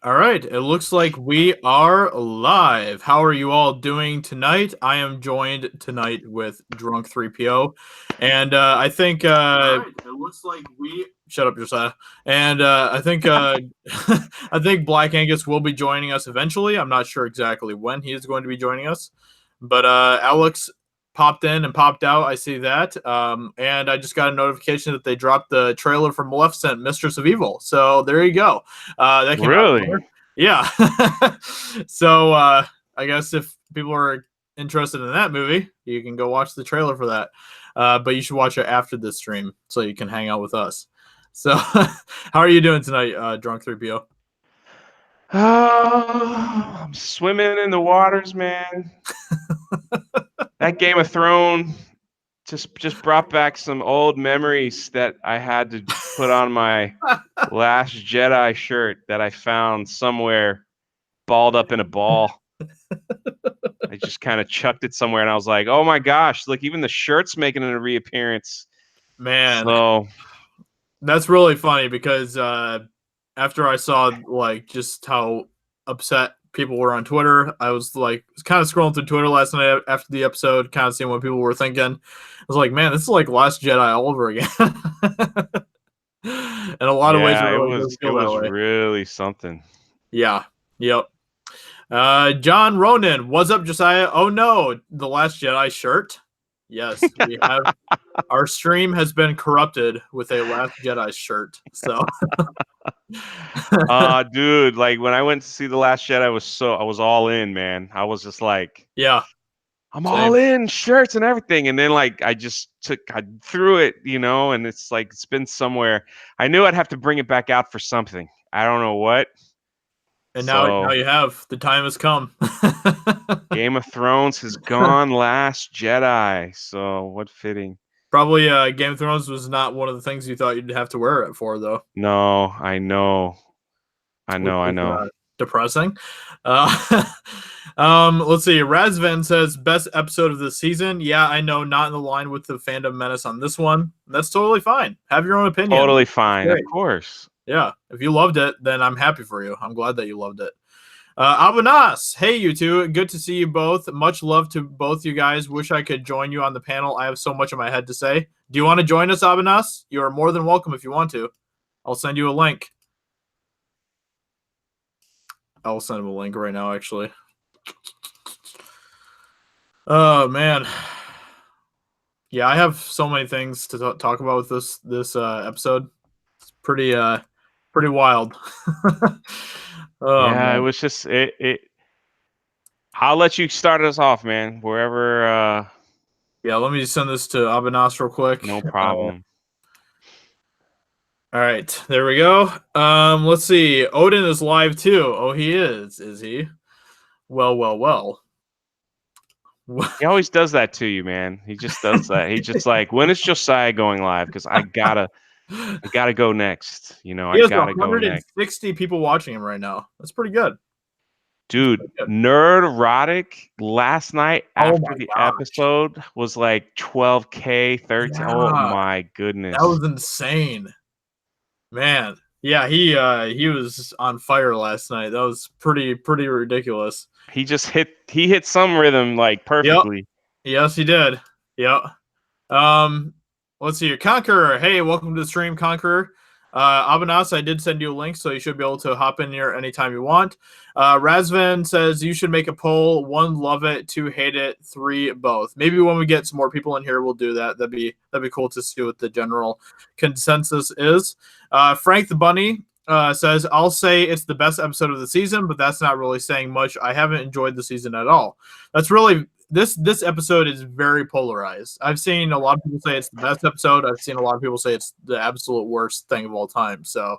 All right, it looks like we are live. How are you all doing tonight? I am joined tonight with Drunk 3PO, and I think All right. It looks like we. shut up, Josiah. And I think I think Black Angus will be joining us eventually. I'm not sure exactly when he is going to be joining us, but Alex popped in and popped out. I see that, and I just got a notification that they dropped the trailer for Maleficent, Mistress of Evil. So there you go. That came out. Really? Yeah. So I guess if people are interested in that movie, you can go watch the trailer for that. But you should watch it after this stream so you can hang out with us. So, how are you doing tonight, Drunk 3PO? I'm swimming in the waters, man. That Game of Thrones just brought back some old memories that I had to put on my Last Jedi shirt that I found somewhere balled up in a ball. I just kind of chucked it somewhere, and I was like, "Oh my gosh! Look, even the shirt's making a reappearance." Man, So that's really funny because after I saw just how upset people were on Twitter, I was kind of scrolling through Twitter last night after the episode, kind of seeing what people were thinking. I was like, man, this is like Last Jedi all over again. In a lot of ways, it yeah, it really does was it feel that was way. really something. Yeah. Yep. John Ronan, what's up, Josiah? Oh no, the Last Jedi shirt. Yes, we have. Our stream has been corrupted with a Last Jedi shirt. So, Dude, like when I went to see The Last Jedi, I was all in, man. I was just like, yeah, I'm same. all in, shirts and everything. And then like I threw it, and it's like it's been somewhere. I knew I'd have to bring it back out for something. I don't know what. And now So you have. The time has come. Game of Thrones has gone, Last Jedi. So what fitting. Probably Game of Thrones was not one of the things you thought you'd have to wear it for, though, No, I know. I which know, I is know. depressing. Let's see. Razvan says best episode of the season. Yeah, I know, not in the line with the fandom menace on this one. That's totally fine. Have your own opinion. Totally It's fine, of great. course. Yeah, if you loved it, then I'm happy for you. I'm glad that you loved it. Abanas, hey you two, good to see you both. Much love to both you guys. Wish I could join you on the panel. I have so much in my head to say. Do you want to join us, Abanas? You are more than welcome if you want to. I'll send you a link. I'll send him a link right now, actually. Oh man, yeah, I have so many things to talk about with this episode. It's pretty wild. Oh Yeah, it man. was just it. I'll let you start us off, man. Wherever. Yeah, let me send this to Abanas real quick. No problem. All right, there we go. Let's see. Odin is live too. Oh, he is. Is he? Well, well, well. He always does that to you, man. He just does that. He's just like, when is Josiah going live? Because I gotta go next. He I has gotta go next. 160 people watching him right now. That's pretty good. Dude, Pretty good. Nerd Erotic last night Oh after my the gosh. episode was like 12K, 13. Oh Yeah, my that goodness. was insane, man. Yeah, he was on fire last night. That was pretty ridiculous. He hit some rhythm like Yep. perfectly. Yes, he did. Yep. Um, let's see here. Conqueror. Hey, welcome to the stream, Conqueror. Abanas, I did send you a link, so you should be able to hop in here anytime you want. Razvan says you should make a poll. 1, love it. 2, hate it. 3, both. Maybe when we get some more people in here, we'll do that. That'd be cool to see what the general consensus is. Frank the Bunny says, I'll say it's the best episode of the season, but that's not really saying much. I haven't enjoyed the season at all. That's really this episode is very polarized. I've seen a lot of people say it's the best episode. I've seen a lot of people say it's the absolute worst thing of all time. So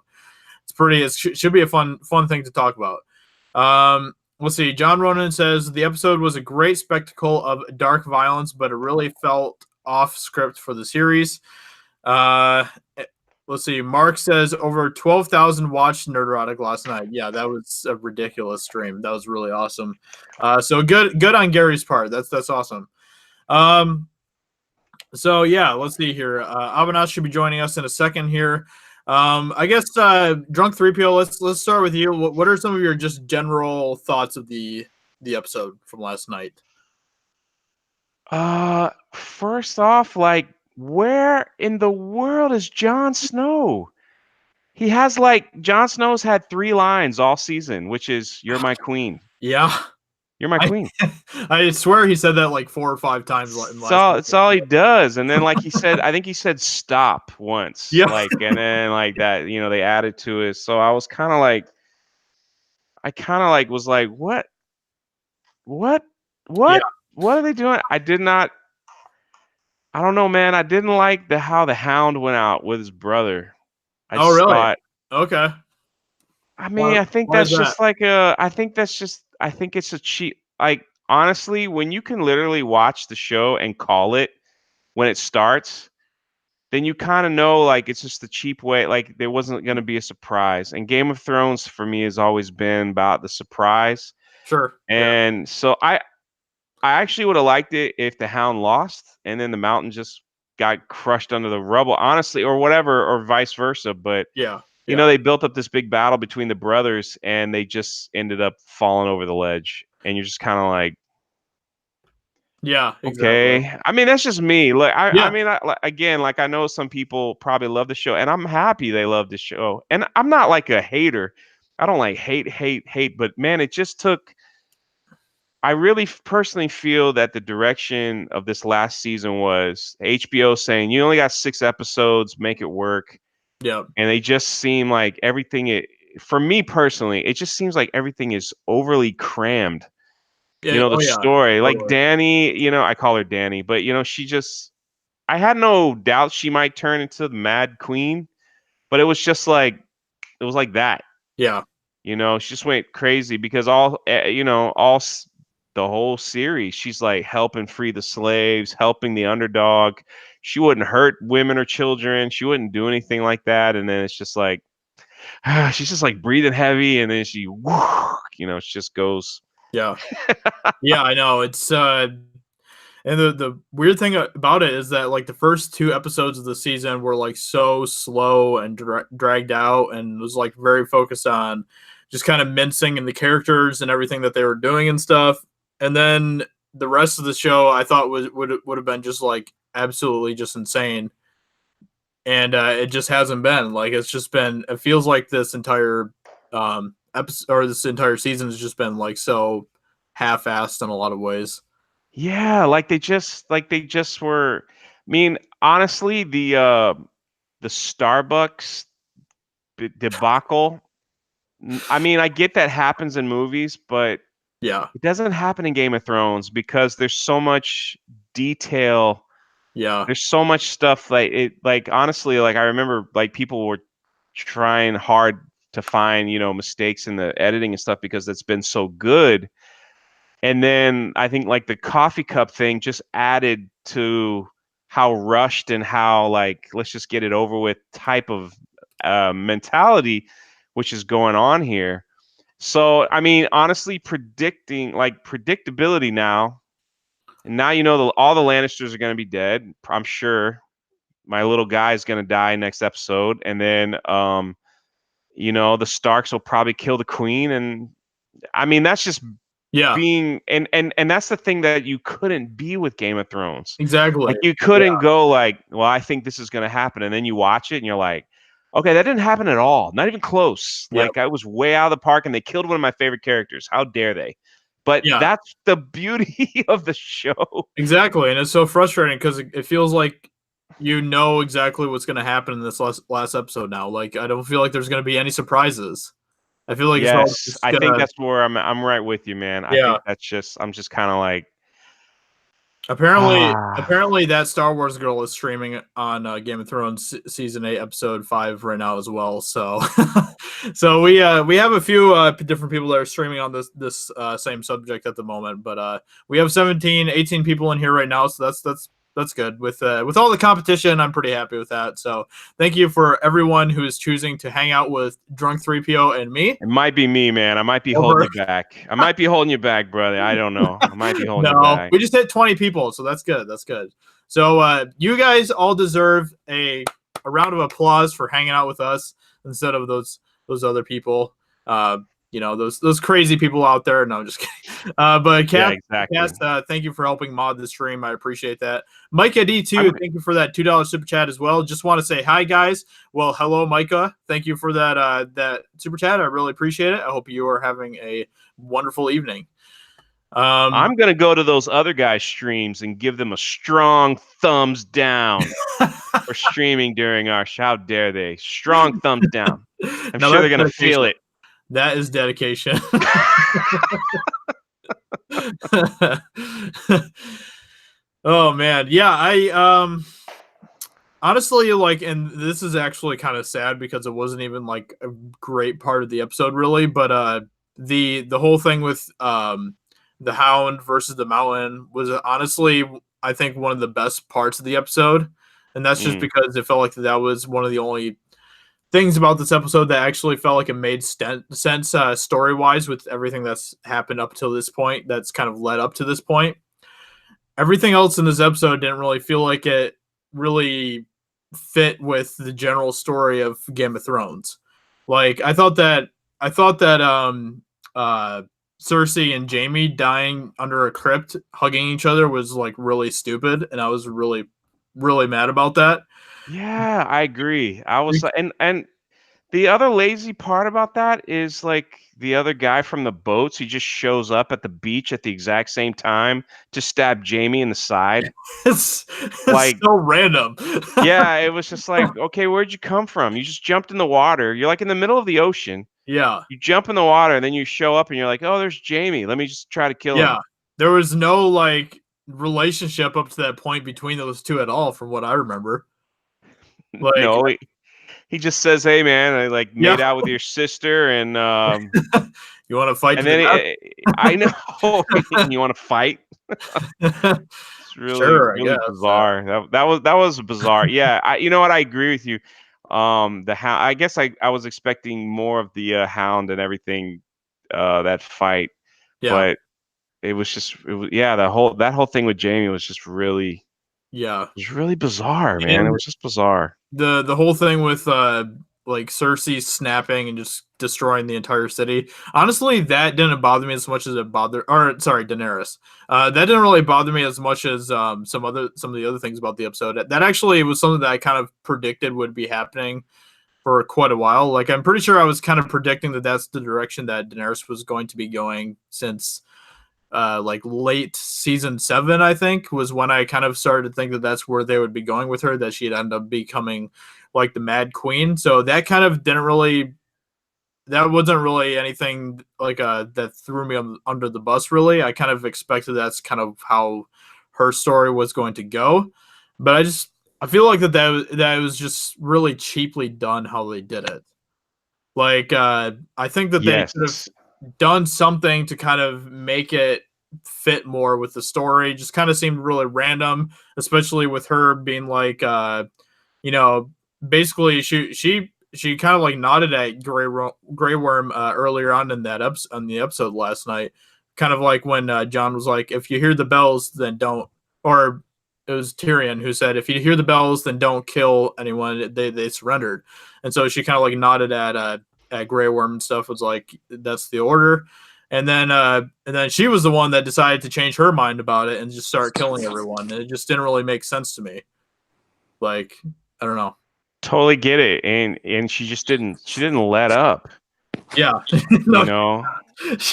it should be a fun thing to talk about. Let's see. John Ronan says the episode was a great spectacle of dark violence, but it really felt off script for the series. Let's see. Mark says over 12,000 watched Nerderotic last night. Yeah, that was a ridiculous stream. That was really awesome. So good on Gary's part. That's awesome. So yeah, let's see here. Abanas should be joining us in a second here. I guess Drunk 3PO. Let's start with you. What are some of your just general thoughts of the episode from last night? First off, like, where in the world is Jon Snow? He has Jon Snow's had 3 lines all season, which is "You're my queen. Yeah, You're my I queen." I swear he said that like 4 or 5 times in last It's all he episode. does. And then he said, I think he said "stop" once, Yeah, and then that, they added to it. So I was kind of like, was like, what, yeah. what are they doing? I don't know, man. I didn't like how the Hound went out with his brother. I Oh, just really? thought, Okay. I mean, I think Why is that's that? just I think it's a cheap, honestly, when you can literally watch the show and call it when it starts, then you kind of know, it's just the cheap way, there wasn't going to be a surprise. And Game of Thrones for me has always been about the surprise. Sure. Yeah. And so I actually would have liked it if the Hound lost and then the Mountain just got crushed under the rubble, honestly, or whatever, or vice versa. But Yeah. Yeah. they built up this big battle between the brothers and they just ended up falling over the ledge. And you're just kind of like, Yeah. Exactly. okay. I mean, that's just me. I Yeah. mean, again, I know some people probably love the show, and I'm happy they love the show. And I'm not like a hater. I don't hate, but man, it just took. I really personally feel that the direction of this last season was HBO saying you only got 6 episodes, make it work. Yeah. And they just seem like for me personally, it just seems like everything is overly crammed. Yeah. The Oh, yeah. story, like Totally. Danny, I call her Danny, but she just, I had no doubt she might turn into the Mad Queen, but it was just it was like that. Yeah. She just went crazy because the whole series, she's like helping free the slaves, helping the underdog. She wouldn't hurt women or children. She wouldn't do anything like that. And then it's just she's just breathing heavy, and then she just goes. Yeah. Yeah. I know. It's and the weird thing about it is that like the first 2 episodes of the season were like so slow and dragged out, and was like very focused on just kind of mincing in the characters and everything that they were doing and stuff. And then the rest of the show I thought would have been just like absolutely just insane. And it just hasn't been. Like it's just been, it feels like this entire episode or this entire season has just been like so half-assed in a lot of ways. Yeah, they just were. I mean, honestly, the Starbucks debacle. I mean, I get that happens in movies, but Yeah. it doesn't happen in Game of Thrones because there's so much detail. Yeah. There's so much stuff honestly, I remember people were trying hard to find, mistakes in the editing and stuff because it's been so good. And then I think the coffee cup thing just added to how rushed and how let's just get it over with type of mentality which is going on here. So I mean, honestly, predictability now. And now all the Lannisters are going to be dead. I'm sure my little guy is going to die next episode, and then the Starks will probably kill the queen. And I mean, that's just Yeah. being and that's the thing that you couldn't be with Game of Thrones. Exactly. You couldn't go well, I think this is going to happen, and then you watch it and you're like, okay, that didn't happen at all, not even close. Yeah. I was way out of the park, and they killed one of my favorite characters. How dare they? But Yeah. that's the beauty of the show. Exactly. And it's so frustrating because it feels like you know exactly what's going to happen in this last episode now. Like I don't feel like there's going to be any surprises. I feel like it's all Yes, just I think gonna. that's where I'm right with you, man. I Yeah. think that's just I'm just kind of ah. Apparently, that Star Wars girl is streaming on Game of Thrones season 8, episode 5 right now as well. So, so we have a few different people that are streaming on this same subject at the moment. But we have 17, 18 people in here right now, so that's good. With all the competition, I'm pretty happy with that. So, thank you for everyone who is choosing to hang out with Drunk 3PO and me. It might be me, man. I might be holding you back. I might be holding you back, brother. I don't know. I might be holding you back. We just hit 20 people, so that's good. That's good. So you guys all deserve a a round of applause for hanging out with us instead of those other people. Those crazy people out there. No, I'm just kidding. But Yeah, Cap, exactly. Cass, thank you for helping mod the stream. I appreciate that. Micah D2, thank you for that $2 super chat as well. Just want to say hi, guys. Well, hello, Micah. Thank you for that super chat. I really appreciate it. I hope you are having a wonderful evening. I'm gonna go to those other guys' streams and give them a strong thumbs down for streaming during our. How dare they? Strong thumbs down. I'm sure they're gonna feel it. That is dedication. Oh man, yeah. I honestly, like, and this is actually kind of sad because it wasn't even like a great part of the episode, really. But the whole thing with the Hound versus the Mountain was honestly, I think, one of the best parts of the episode, and that's just because it felt like that was one of the only things about this episode that actually felt like it made sense story wise with everything that's happened up till this point. That's kind of led up to this point. Everything else in this episode didn't really feel like it really fit with the general story of Game of Thrones. Like I thought that Cersei and Jaime dying under a crypt hugging each other was like really stupid, and I was really mad about that. Yeah, I agree. I was and the other lazy part about that is like the other guy from the boats, he just shows up at the beach at the exact same time to stab Jaime in the side. It's Like, so random. yeah, it was just like, okay, where'd you come from? You just jumped in the water. You're like in the middle of the ocean. Yeah. You jump in the water, and then you show up and you're like, oh, there's Jaime. Let me just try to kill him. There was no like relationship up to that point between those two at all, from what I remember. Like, No, he just says, hey man, I like made out with your sister, and you want to fight? And then I know you want to fight. It's really bizarre. That was bizarre. Yeah, you know what? I agree with you. The Hound. I guess I was expecting more of the Hound and everything. That fight, but it was that whole thing with Jaime was just really it was really bizarre, man. And it was just bizarre. The whole thing with like Cersei snapping and just destroying the entire city. Honestly, that didn't bother me as much as Daenerys. That didn't really bother me as much as some of the other things about the episode. That actually was something that I kind of predicted would be happening for quite a while. Like I'm pretty sure I was kind of predicting that that's the direction that Daenerys was going to be going since like late season 7, I think, was when I kind of started to think that that's where they would be going with her, that she'd end up becoming like the Mad Queen. So that kind of that wasn't really anything like that threw me under the bus, really. I kind of expected that's kind of how her story was going to go. But I feel like that was just really cheaply done how they did it. Like I think that they could have done something to kind of make it fit more with the story. Just kind of seemed really random, especially with her being like basically she kind of like nodded at Grey Worm earlier on in that on the episode last night, kind of like when Jon was like, if you hear the bells then don't, or it was Tyrion who said, if you hear the bells then don't kill anyone, they surrendered. And so she kind of like nodded at Grey Worm and stuff, was like, that's the order. And then she was the one that decided to change her mind about it and just start killing everyone. And it just didn't really make sense to me. Like, I don't know. Totally get it. And she didn't let up. Yeah. You know?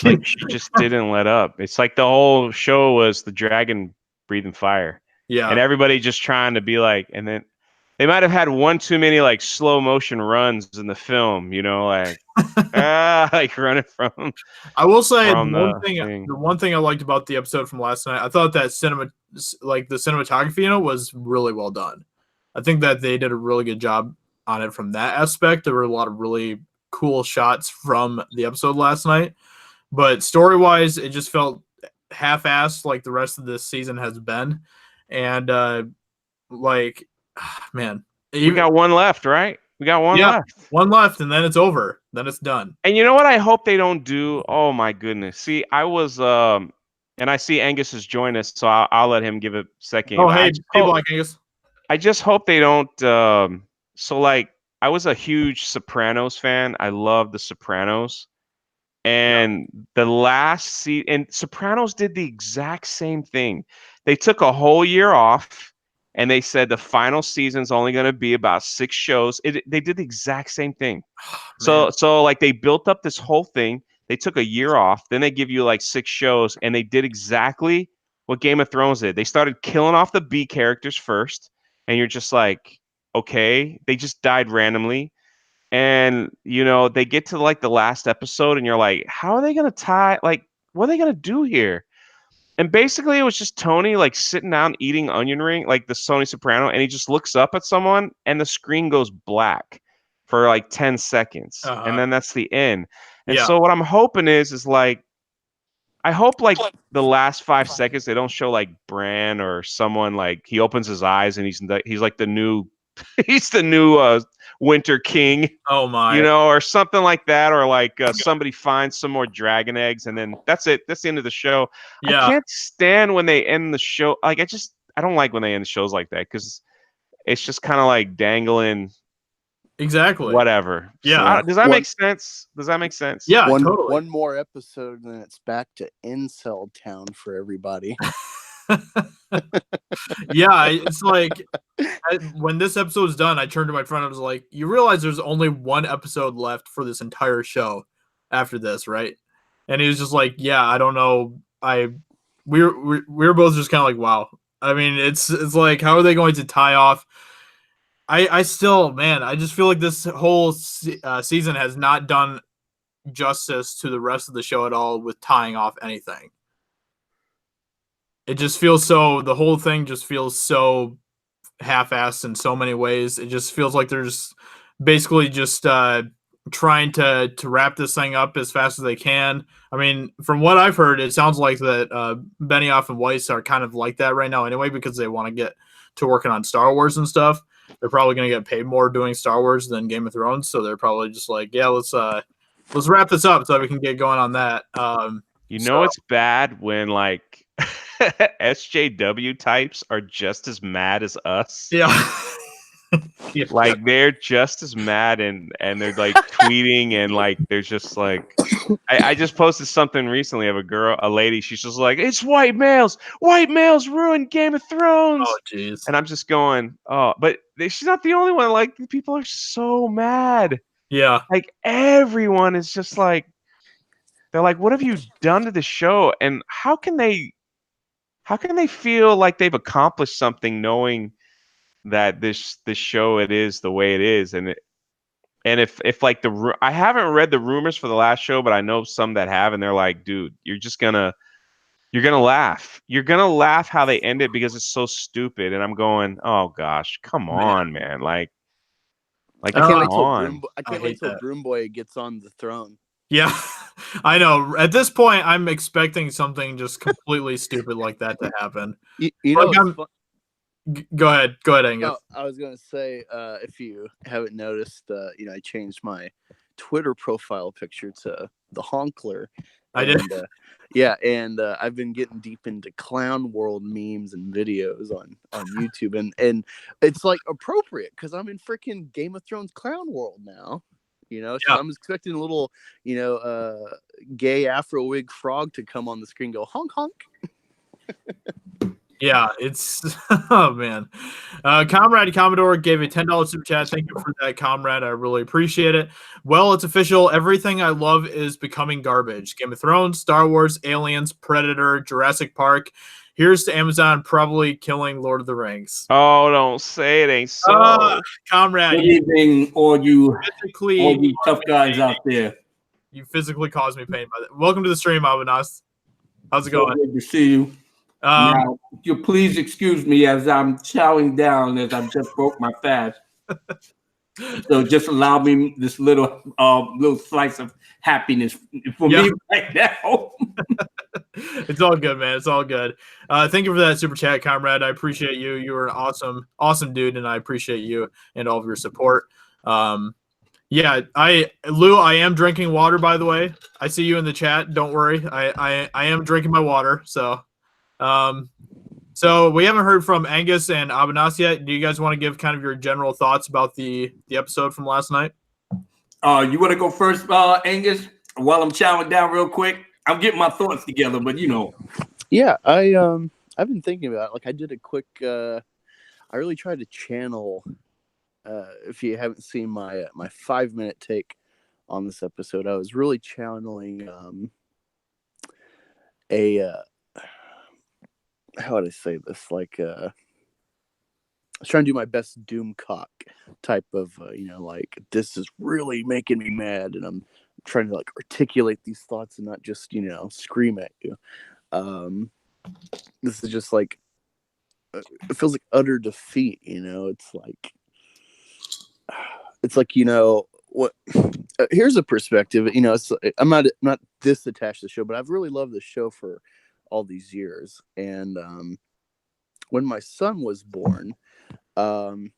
Like she just didn't let up. It's like the whole show was the dragon breathing fire. Yeah. And everybody just trying to be like, and then they might have had one too many like slow motion runs in the film, like like running from. I will say the one thing I liked about the episode from last night, I thought that the cinematography in it was really well done. I think that they did a really good job on it from that aspect. There were a lot of really cool shots from the episode last night, but story-wise, it just felt half-assed like the rest of this season has been. And man, we got one left, right? We got one left. One left, and then it's over. Then it's done. And you know what I hope they don't do? Oh my goodness. See, I was and I see Angus has joined us, so I'll let him give a second. Oh, hey, people like Angus. I just hope they don't so like I was a huge Sopranos fan. I love the Sopranos. And the last season, and Sopranos did the exact same thing. They took a whole year off and they said the final season's only going to be about 6 shows. They did the exact same thing. Man. So like they built up this whole thing. They took a year off, then they give you like 6 shows, and they did exactly what Game of Thrones did. They started killing off the B characters first, and you're just like, okay, they just died randomly. And they get to like the last episode, and you're like, how are they gonna tie? Like, what are they gonna do here? And basically, it was just Tony like sitting down eating onion ring, like the Tony Soprano, and he just looks up at someone, and the screen goes black for like 10 seconds, and then that's the end. And Yeah. so what I'm hoping is like, I hope like the last 5 seconds they don't show like Bran or someone like he opens his eyes and he's like the new he's the new Winter King. Oh my. Or something like that, or like somebody finds some more dragon eggs, and then that's it. That's the end of the show. Yeah. I can't stand when they end the show. Like I don't like when they end shows like that because it's just kind of like dangling. Exactly. Whatever. Yeah. So, does that make sense? Does that make sense? Yeah. Totally. One more episode, and then it's back to incel town for everybody. Yeah, it's like when this episode's done, I turned to my friend and was like, you realize there's only one episode left for this entire show after this, right? And he was just like, yeah, I don't know. We were both just kind of like, wow. I mean, it's like, how are they going to tie off? I still, man, I just feel like this whole season has not done justice to the rest of the show at all with tying off anything. It just feels the whole thing just feels so half-assed in so many ways. It just feels like they're just basically just trying to wrap this thing up as fast as they can. I mean, from what I've heard, it sounds like that Benioff and Weiss are kind of like that right now anyway, because they want to get to working on Star Wars and stuff. They're probably going to get paid more doing Star Wars than Game of Thrones, so they're probably just like, yeah, let's wrap this up so we can get going on that. It's bad when like SJW types are just as mad as us. Yeah. Like they're just as mad and they're like tweeting and like they're just like I just posted something recently of a lady, she's just like, it's white males ruined Game of Thrones. Oh jeez. And I'm just going, oh, but she's not the only one. Like people are so mad. Yeah. Like everyone is just like, they're like, what have you done to the show? And how can they feel like they've accomplished something knowing that this show it is the way it is? And if like I haven't read the rumors for the last show, but I know some that have, and they're like, dude, you're gonna laugh. You're gonna laugh how they end it because it's so stupid. And I'm going, oh gosh, come on, man. Like I can't wait till Broom Boy gets on the throne. Yeah, I know. At this point, I'm expecting something just completely stupid like that to happen. Go ahead, Angus. No, I was going to say, if you haven't noticed, I changed my Twitter profile picture to the Honkler. I did. And I've been getting deep into clown world memes and videos on YouTube, and it's like appropriate because I'm in freaking Game of Thrones clown world now. So I'm expecting a little, gay Afro wig frog to come on the screen, go honk honk. Yeah, it's oh man. Comrade Commodore gave a $10 super chat. Thank you for that, Comrade. I really appreciate it. Well, it's official. Everything I love is becoming garbage. Game of Thrones, Star Wars, Aliens, Predator, Jurassic Park. Here's to Amazon probably killing Lord of the Rings. Oh, don't say it ain't so. Comrade. Good evening, all you tough guys out there. You physically caused me pain by that. Welcome to the stream, Abanas. How's it going? Good to see you. Now, if you please excuse me as I'm chowing down as I've just broke my fast. So just allow me this little slice of happiness for me right now. It's all good, man. It's all good. Thank you for that super chat, Comrade. I appreciate you. You are an awesome dude, and I appreciate you and all of your support. Yeah, Lou, I am drinking water, by the way. I see you in the chat. Don't worry. I am drinking my water. So So we haven't heard from Angus and Abanas yet. Do you guys want to give kind of your general thoughts about the episode from last night? You want to go first, Angus? While I'm chowing down real quick, I'm getting my thoughts together, but Yeah, I've been thinking about it. Like I did a quick. I really tried to channel. If you haven't seen my 5-minute take on this episode, I was really channeling how would I say this? Like I was trying to do my best Doomcock type of like this is really making me mad, and I'm trying to like articulate these thoughts and not just scream at you. This is just like it feels like utter defeat. It's like what. Here's a perspective. I'm not this attached to the show, but I've really loved the show for all these years. And when my son was born, you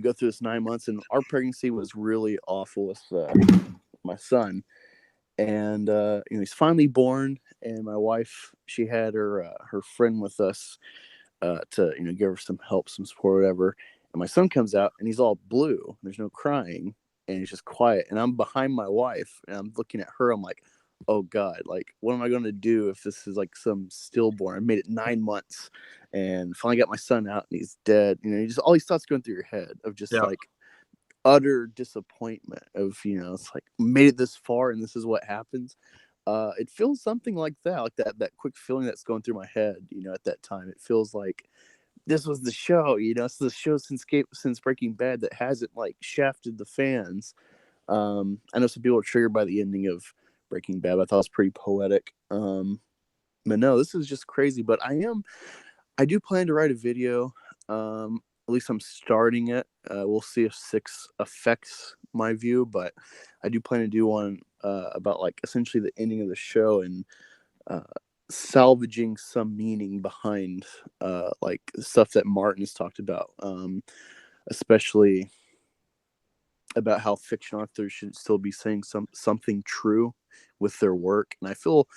go through this 9 months, and our pregnancy was really awful with my son. And he's finally born, and my wife, she had her friend with us to give her some help, some support, whatever. And my son comes out, and he's all blue. There's no crying, and he's just quiet. And I'm behind my wife, and I'm looking at her. I'm like, oh God, like what am I going to do if this is like some stillborn? I made it 9 months, and finally got my son out, and he's dead. Just all these thoughts going through your head of just like utter disappointment of it's like made it this far and this is what happens. It feels something like that quick feeling that's going through my head at that time. It feels like this was the show. It's the show since Breaking Bad that hasn't like shafted the fans. I know some people are triggered by the ending of Breaking Bad, but I thought it was pretty poetic. But no, this is just crazy. But I do plan to write a video. At least I'm starting it. We'll see if 6 affects my view, but I do plan to do one about like essentially the ending of the show and salvaging some meaning behind like stuff that Martin has talked about, especially about how fiction authors should still be saying something true with their work. And I feel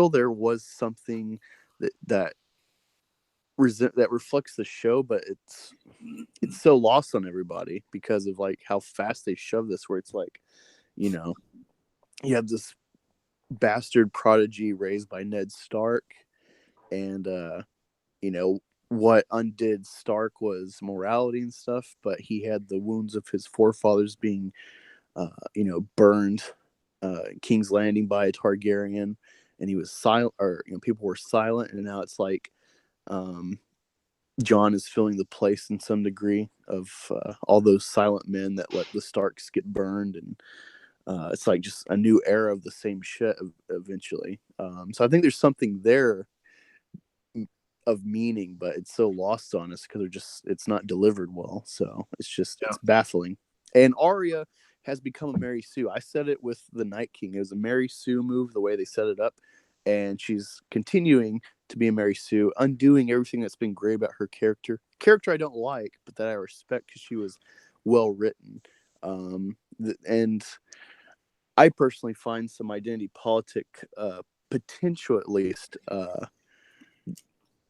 there was something that reflects the show, but it's so lost on everybody because of like how fast they shove this, where it's like you have this bastard prodigy raised by Ned Stark, and what undid Stark was morality and stuff, but he had the wounds of his forefathers being burned King's Landing by a Targaryen, and he was silent, or people were silent, and now it's like John is filling the place in some degree of all those silent men that let the Starks get burned, and it's like just a new era of the same shit eventually. So I think there's something there of meaning, but it's so lost on us because it's not delivered well. So it's baffling. And Arya has become a Mary Sue. I said it with the Night King. It was a Mary Sue move, the way they set it up. And she's continuing to be a Mary Sue, undoing everything that's been great about her character. Character I don't like, but that I respect because she was well written. And I personally find some identity politic potential, at least,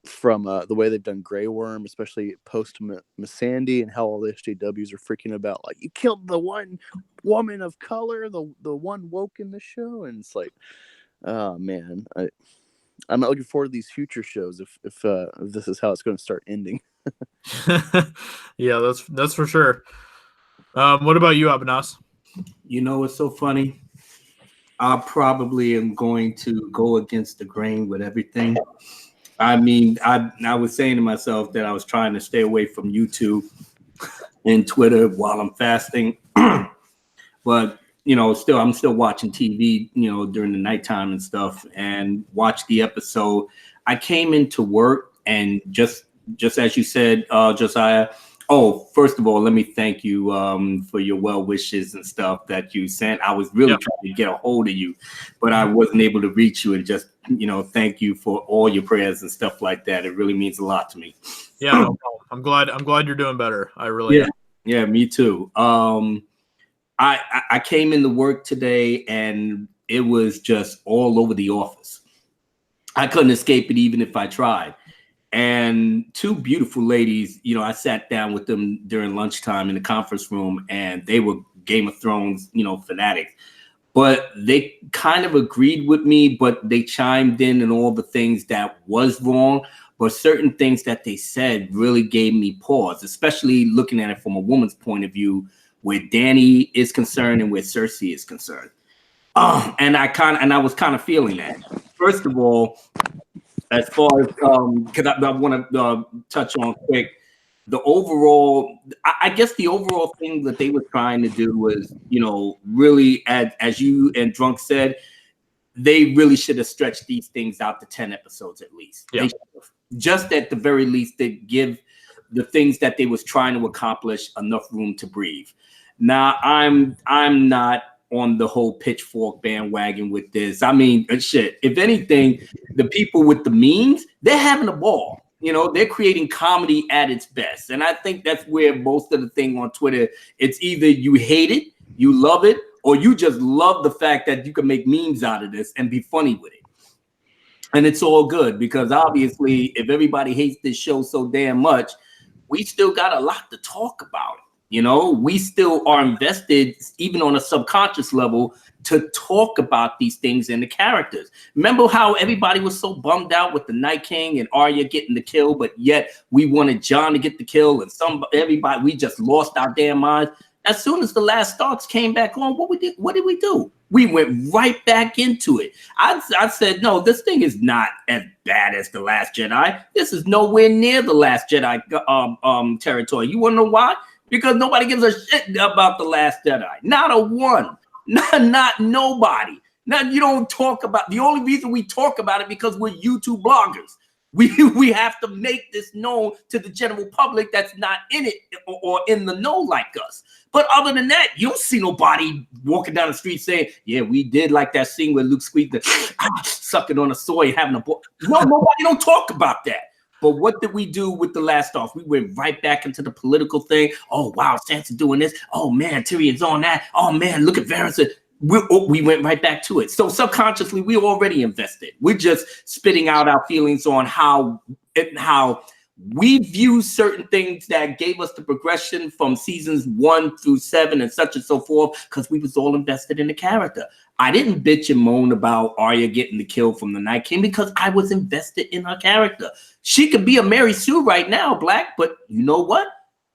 from the way they've done Grey Worm, especially post Missandei, and how all the SJWs are freaking about, like, you killed the one woman of color, the one woke in the show. And it's like, oh man, I'm not looking forward to these future shows if this is how it's going to start ending. Yeah, that's for sure. What about you, Abanas? It's so funny. I probably am going to go against the grain with everything. I mean, I was saying to myself that I was trying to stay away from YouTube and Twitter while I'm fasting, but I'm still watching TV, during the nighttime and stuff, and watch the episode. I came into work, and just as you said, Josiah. Oh, first of all, let me thank you for your well wishes and stuff that you sent. I was really trying to get a hold of you, but I wasn't able to reach you. And just thank you for all your prayers and stuff like that. It really means a lot to me. Yeah, no problem. I'm glad you're doing better. I really am. Yeah, me too. I came into work today, and it was just all over the office. I couldn't escape it even if I tried. And two beautiful ladies, you know, I sat down with them during lunchtime in the conference room, and they were Game of Thrones, you know, fanatics. But they kind of agreed with me, but they chimed in all the things that was wrong. But certain things that they said really gave me pause, especially looking at it from a woman's point of view, where Dany is concerned and where Cersei is concerned. And I was kind of feeling that. First of all, as far as because I want to touch on quick, the overall, I guess the overall thing that they were trying to do was, you know, really, as you and Drunk said, they really should have stretched these things out to 10 episodes at least. Yeah. Just at the very least, they give the things that they was trying to accomplish enough room to breathe. Now, I'm not on the whole pitchfork bandwagon with this. I mean, shit, if anything, the people with the memes, they're having a ball. You know, they're creating comedy at its best. And I think that's where most of the thing on Twitter, it's either you hate it, you love it, or you just love the fact that you can make memes out of this and be funny with it. And it's all good, because obviously if everybody hates this show so damn much, we still got a lot to talk about. You know, we still are invested, even on a subconscious level, to talk about these things and the characters. Remember how everybody was so bummed out with the Night King and Arya getting the kill, but yet we wanted Jon to get the kill, and everybody, we just lost our damn minds. As soon as the last Starks came back on, what did we do? We went right back into it. I said, no, this thing is not as bad as The Last Jedi. This is nowhere near The Last Jedi territory. You want to know why? Because nobody gives a shit about The Last Jedi. Not a one. Not nobody. You don't talk about. The only reason we talk about it because we're YouTube bloggers. We have to make this known to the general public that's not in it or in the know like us. But other than that, you don't see nobody walking down the street saying, yeah, we did like that scene where Luke squeaked sucking on a soy having a boy. No, nobody don't talk about that. But what did we do with The Last Starks? We went right back into the political thing. Oh, wow, Sansa doing this. Oh, man, Tyrion's on that. Oh, man, look at Varys. We went right back to it. So subconsciously, we already invested. We're just spitting out our feelings on how we view certain things that gave us the progression from seasons 1 through 7 and such and so forth, because we was all invested in the character. I didn't bitch and moan about Arya getting the kill from the Night King because I was invested in her character. She could be a Mary Sue right now, Black, but you know what?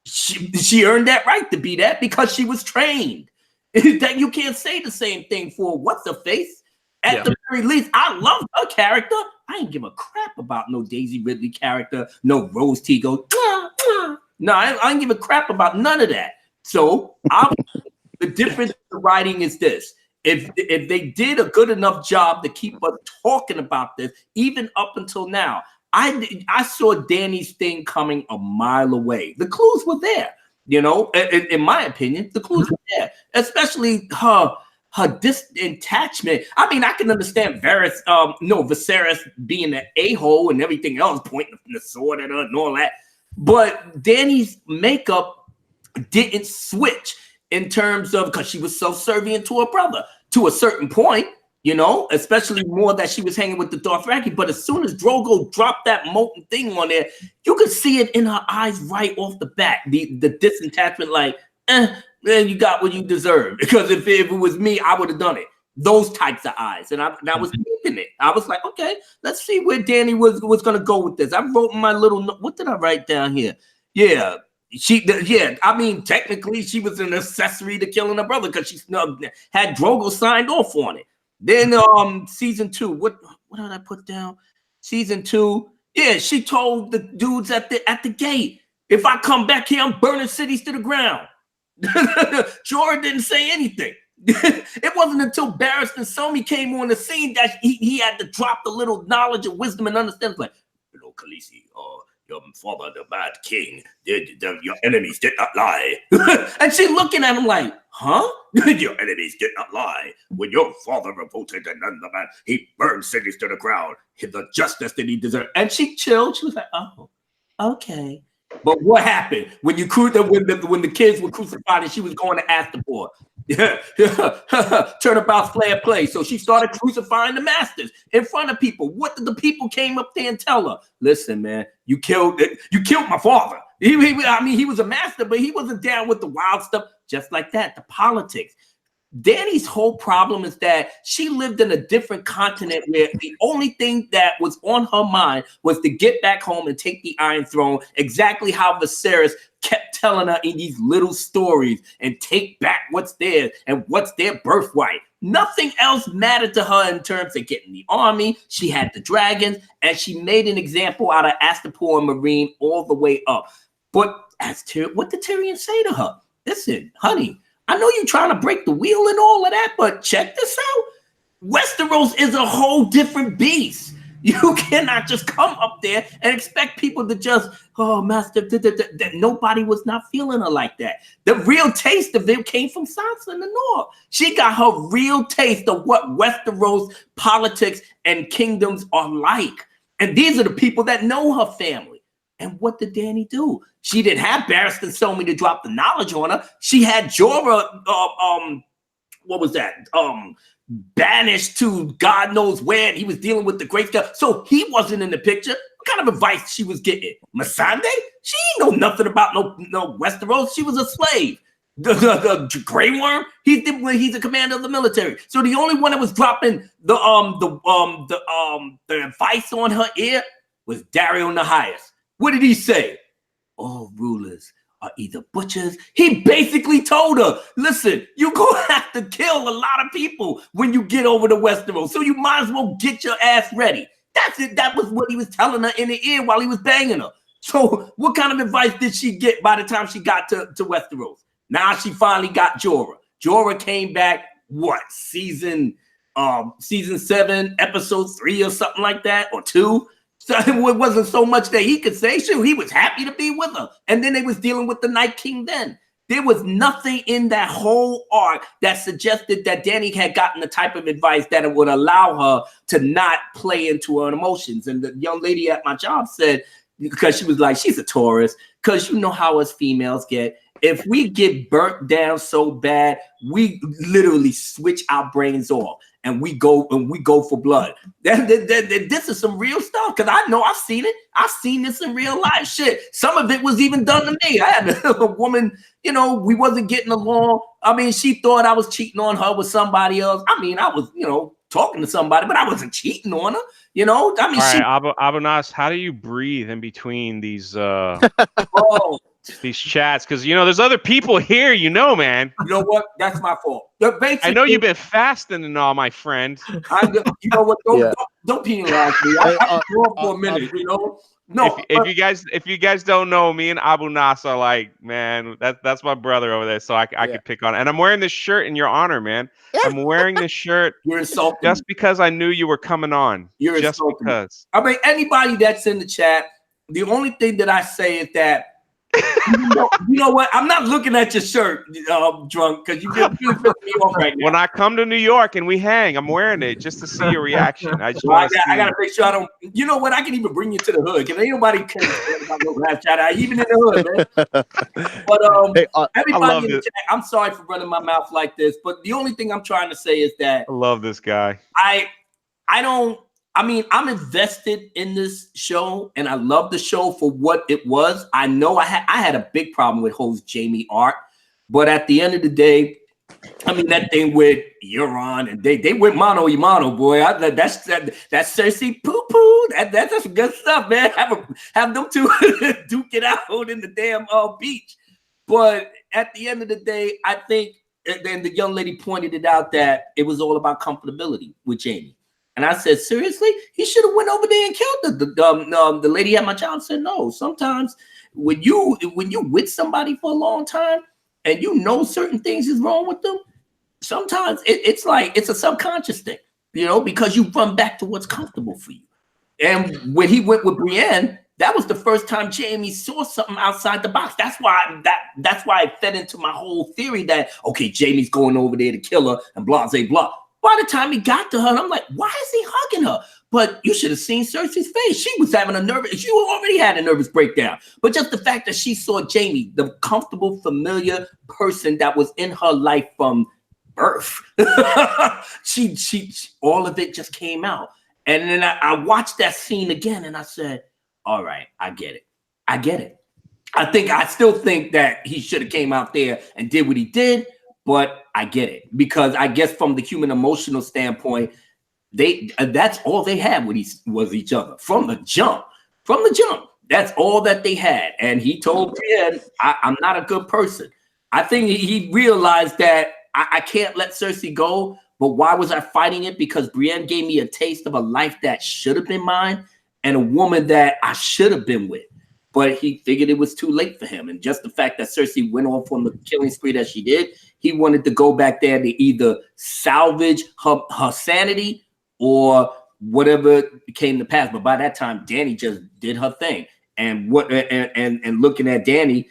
She earned that right to be that because she was trained. That you can't say the same thing for what's her face. At the very least, I love her character. I ain't give a crap about no Daisy Ridley character, no Rose Tigo. No, I ain't give a crap about none of that. So the difference in the writing is this. If they did a good enough job to keep us talking about this, even up until now, I saw Dany's thing coming a mile away. The clues were there. You know, in my opinion, the clues were there, especially her disattachment. I mean, I can understand Viserys being an a-hole and everything else, pointing the sword at her and all that. But Dany's makeup didn't switch in terms of, because she was subservient to her brother to a certain point, you know, especially more that she was hanging with the Dothraki. But as soon as Drogo dropped that molten thing on there, you could see it in her eyes right off the bat. The disattachment, like, man, you got what you deserve. Because if it was me, I would have done it. Those types of eyes. And I was thinking it. I was like, okay, let's see where Dany was going to go with this. I wrote my little note. What did I write down here? Yeah. I mean, technically, she was an accessory to killing her brother because she had Drogo signed off on it. Then season 2, what did I put down? Season 2, yeah, she told the dudes at the gate, if I come back here, I'm burning cities to the ground. Jorah didn't say anything. It wasn't until Barristan Selmy came on the scene that he had to drop the little knowledge and wisdom and understanding. Like, hello, Khaleesi, your father, the Mad King, your enemies did not lie. And she looking at him like, huh? Your enemies did not lie. When your father revolted and then the man, he burned cities to the ground. The justice that he deserved. And she chilled. She was like, oh, okay. But what happened when when the kids were crucified and she was going to ask the boy? Turnabout's fair play. So she started crucifying the masters in front of people. What did the people came up there and tell her? Listen, man, you killed my father. He was a master, but he wasn't down with the wild stuff. Just like that, the politics. Danny's whole problem is that she lived in a different continent where the only thing that was on her mind was to get back home and take the Iron Throne, exactly how Viserys kept telling her in these little stories, and take back what's theirs and what's their birthright. Nothing else mattered to her in terms of getting the army. She had the dragons, and she made an example out of Astapor and Marine all the way up. But what did Tyrion say to her? Listen, honey, I know you're trying to break the wheel and all of that, but check this out. Westeros is a whole different beast. You cannot just come up there and expect people to just, oh, master, nobody was not feeling her like that. The real taste of it came from Sansa in the North. She got her real taste of what Westeros politics and kingdoms are like. And these are the people that know her family. And what did Dany do? She didn't have Barristan Selmy to drop the knowledge on her. She had Jorah, what was that? Banished to God knows where, and he was dealing with the great stuff. So he wasn't in the picture. What kind of advice she was getting? Missandei? She ain't know nothing about no Westeros. She was a slave. The Grey Worm, he's the commander of the military. So the only one that was dropping the advice on her ear was Dario Naharis. What did he say? All rulers are either butchers. He basically told her, listen, you're going to have to kill a lot of people when you get over to Westeros. So you might as well get your ass ready. That's it. That was what he was telling her in the ear while he was banging her. So what kind of advice did she get by the time she got to Westeros? Now she finally got Jorah. Jorah came back, what, season 7, episode 3 or something like that, or 2. So it wasn't so much that he could say. Sure, he was happy to be with her. And then they was dealing with the Night King then. There was nothing in that whole arc that suggested that Dany had gotten the type of advice that it would allow her to not play into her emotions. And the young lady at my job said, because she was like, she's a Taurus, because you know how us females get. If we get burnt down so bad, we literally switch our brains off. And we go for blood. This is some real stuff, because I know I've seen it. I've seen this in real life. Shit, some of it was even done to me. I had a woman, we wasn't getting along. I mean, she thought I was cheating on her with somebody else. I mean, I was, talking to somebody, but I wasn't cheating on her. I mean, all right, Abunas, how do you breathe in between these? These chats, because there's other people here, man. You know what? That's my fault. I know you've been fasting and all, my friend. You know what? Don't penalize me. I grew up for a minute. No. If you guys don't know, me and Abu Nas are like, man, that's my brother over there, so I could pick on. And I'm wearing this shirt in your honor, man. I'm wearing this shirt. You're insulting just because I knew you were coming on. You're just insulting because. I mean, anybody that's in the chat, the only thing that I say is that. You know what? I'm not looking at your shirt, drunk, because you're really pissing me off right now. When I come to New York and we hang, I'm wearing it just to see your reaction. I gotta make sure I don't. You know what? I can even bring you to the hood, because ain't nobody cares about no rap chat, even in the hood, man. But everybody in the chat, I'm sorry for running my mouth like this, but the only thing I'm trying to say is that I love this guy. I'm invested in this show, and I love the show for what it was. I know I had a big problem with host Jamie Art, but at the end of the day, I mean, that thing with Euron, and they went mano y mano, boy. That's Cersei poo poo. That's some good stuff, man. Have them two duke it out in the damn beach. But at the end of the day, I think, and the young lady pointed it out, that it was all about comfortability with Jamie. And I said, seriously? He should have went over there and killed the lady at my job. Said no. Sometimes when you with somebody for a long time and certain things is wrong with them, sometimes it's like it's a subconscious thing, because you run back to what's comfortable for you. And when he went with Brienne, that was the first time Jamie saw something outside the box. That's why it fed into my whole theory that, okay, Jamie's going over there to kill her and blah, blah, blah. By the time he got to her, I'm like, why is he hugging her? But you should have seen Cersei's face. She was having she already had a nervous breakdown. But just the fact that she saw Jamie, the comfortable, familiar person that was in her life from birth. she all of it just came out. And then I watched that scene again and I said, all right, I get it. I still think that he should have came out there and did what he did, but I get it. Because I guess from the human emotional standpoint, that's all they had was each other from the jump. That's all that they had. And he told Brienne, I'm not a good person. I think he realized that I can't let Cersei go, but why was I fighting it? Because Brienne gave me a taste of a life that should have been mine and a woman that I should have been with. But he figured it was too late for him. And just the fact that Cersei went off on the killing spree that she did, he wanted to go back there to either salvage her sanity or whatever came to pass. But by that time, Dany just did her thing. And looking at Dany,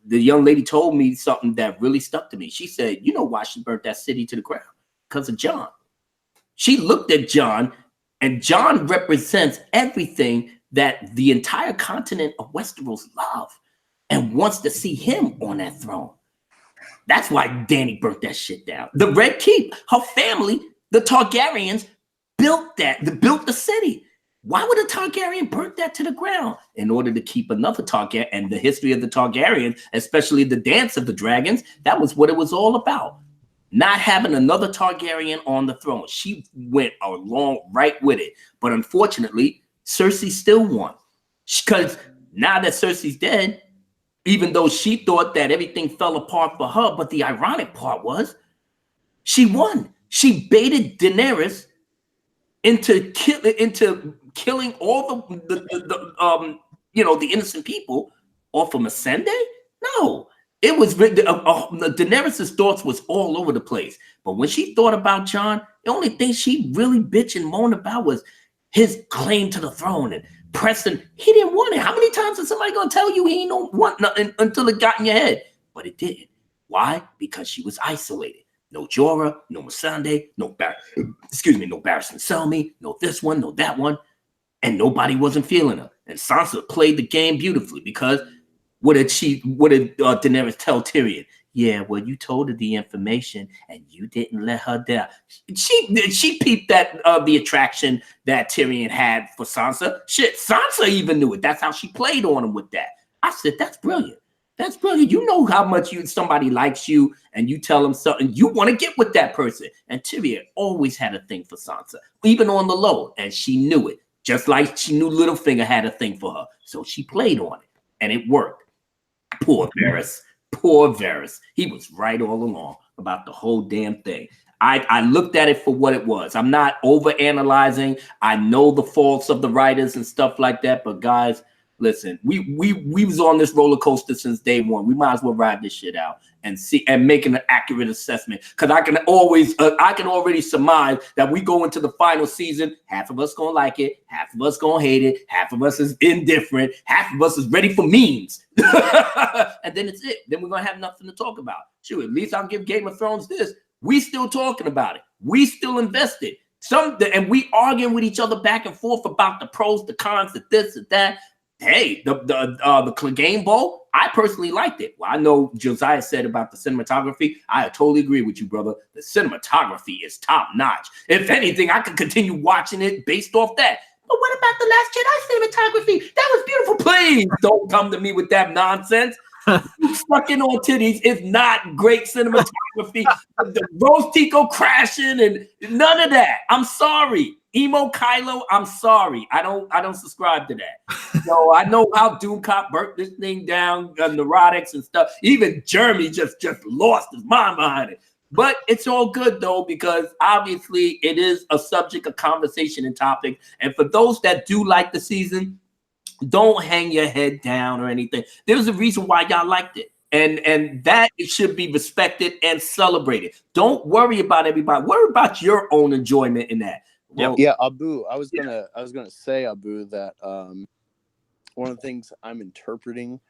the young lady told me something that really stuck to me. She said, you know why she burnt that city to the ground? Because of Jon. She looked at Jon, and Jon represents everything that the entire continent of Westeros love and wants to see him on that throne. That's why Dany burnt that shit down. The Red Keep, her family, the Targaryens, built the city. Why would a Targaryen burn that to the ground? In order to keep another Targaryen, and the history of the Targaryens, especially the dance of the dragons, that was what it was all about. Not having another Targaryen on the throne. She went along right with it. But unfortunately, Cersei still won. Because now that Cersei's dead, even though she thought that everything fell apart for her, but the ironic part was she won. She baited Daenerys into killing all the innocent people off of Missandei? No. It was Daenerys' thoughts was all over the place. But when she thought about Jon, the only thing she really bitched and moaned about was his claim to the throne. And Preston, he didn't want it. How many times is somebody gonna tell you he don't want nothing until it got in your head? But it did. Why? Because she was isolated. No Jorah, no Missandei, no Barristan Selmy, no this one, no that one. And nobody wasn't feeling her. And Sansa played the game beautifully because what did Daenerys tell Tyrion? Yeah, well, you told her the information and you didn't let her down. She peeped that the attraction that Tyrion had for Sansa. Shit, Sansa even knew it. That's how she played on him with that. I said, that's brilliant. That's brilliant. You know how much somebody likes you and you tell them something, you want to get with that person. And Tyrion always had a thing for Sansa, even on the low, and she knew it. Just like she knew Littlefinger had a thing for her. So she played on it, and it worked. Poor Varys. He was right all along about the whole damn thing. I looked at it for what it was. I'm not over-analyzing. I know the faults of the writers and stuff like that, but guys, listen, we was on this roller coaster since day one. We might as well ride this shit out and see and make an accurate assessment. Because I can already surmise that we go into the final season. Half of us gonna like it, half of us gonna hate it, half of us is indifferent, half of us is ready for memes, and then it's it. Then we're gonna have nothing to talk about. Sure, at least I'll give Game of Thrones this. We still talking about it. We still invested. And we arguing with each other back and forth about the pros, the cons, the this, and that. Hey, the Clegane Bowl, I personally liked it. Well, I know Josiah said about the cinematography. I totally agree with you, brother. The cinematography is top notch. If anything, I could continue watching it based off that. But what about the Last Jedi cinematography? That was beautiful. Please don't come to me with that nonsense. Sucking on titties is not great cinematography. The Rose Tico crashing and none of that. I'm sorry. Emo Kylo, I'm sorry. I don't subscribe to that. So I know how Doom Cop burnt this thing down, neurotics and stuff. Even Jeremy just lost his mind behind it. But it's all good though, because obviously it is a subject of conversation and topic. And for those that do like the season, don't hang your head down or anything. There's a reason why y'all liked it. And that it should be respected and celebrated. Don't worry about everybody. Worry about your own enjoyment in that. Well, yeah, Abu. I was gonna say, Abu, that one of the things I'm interpreting,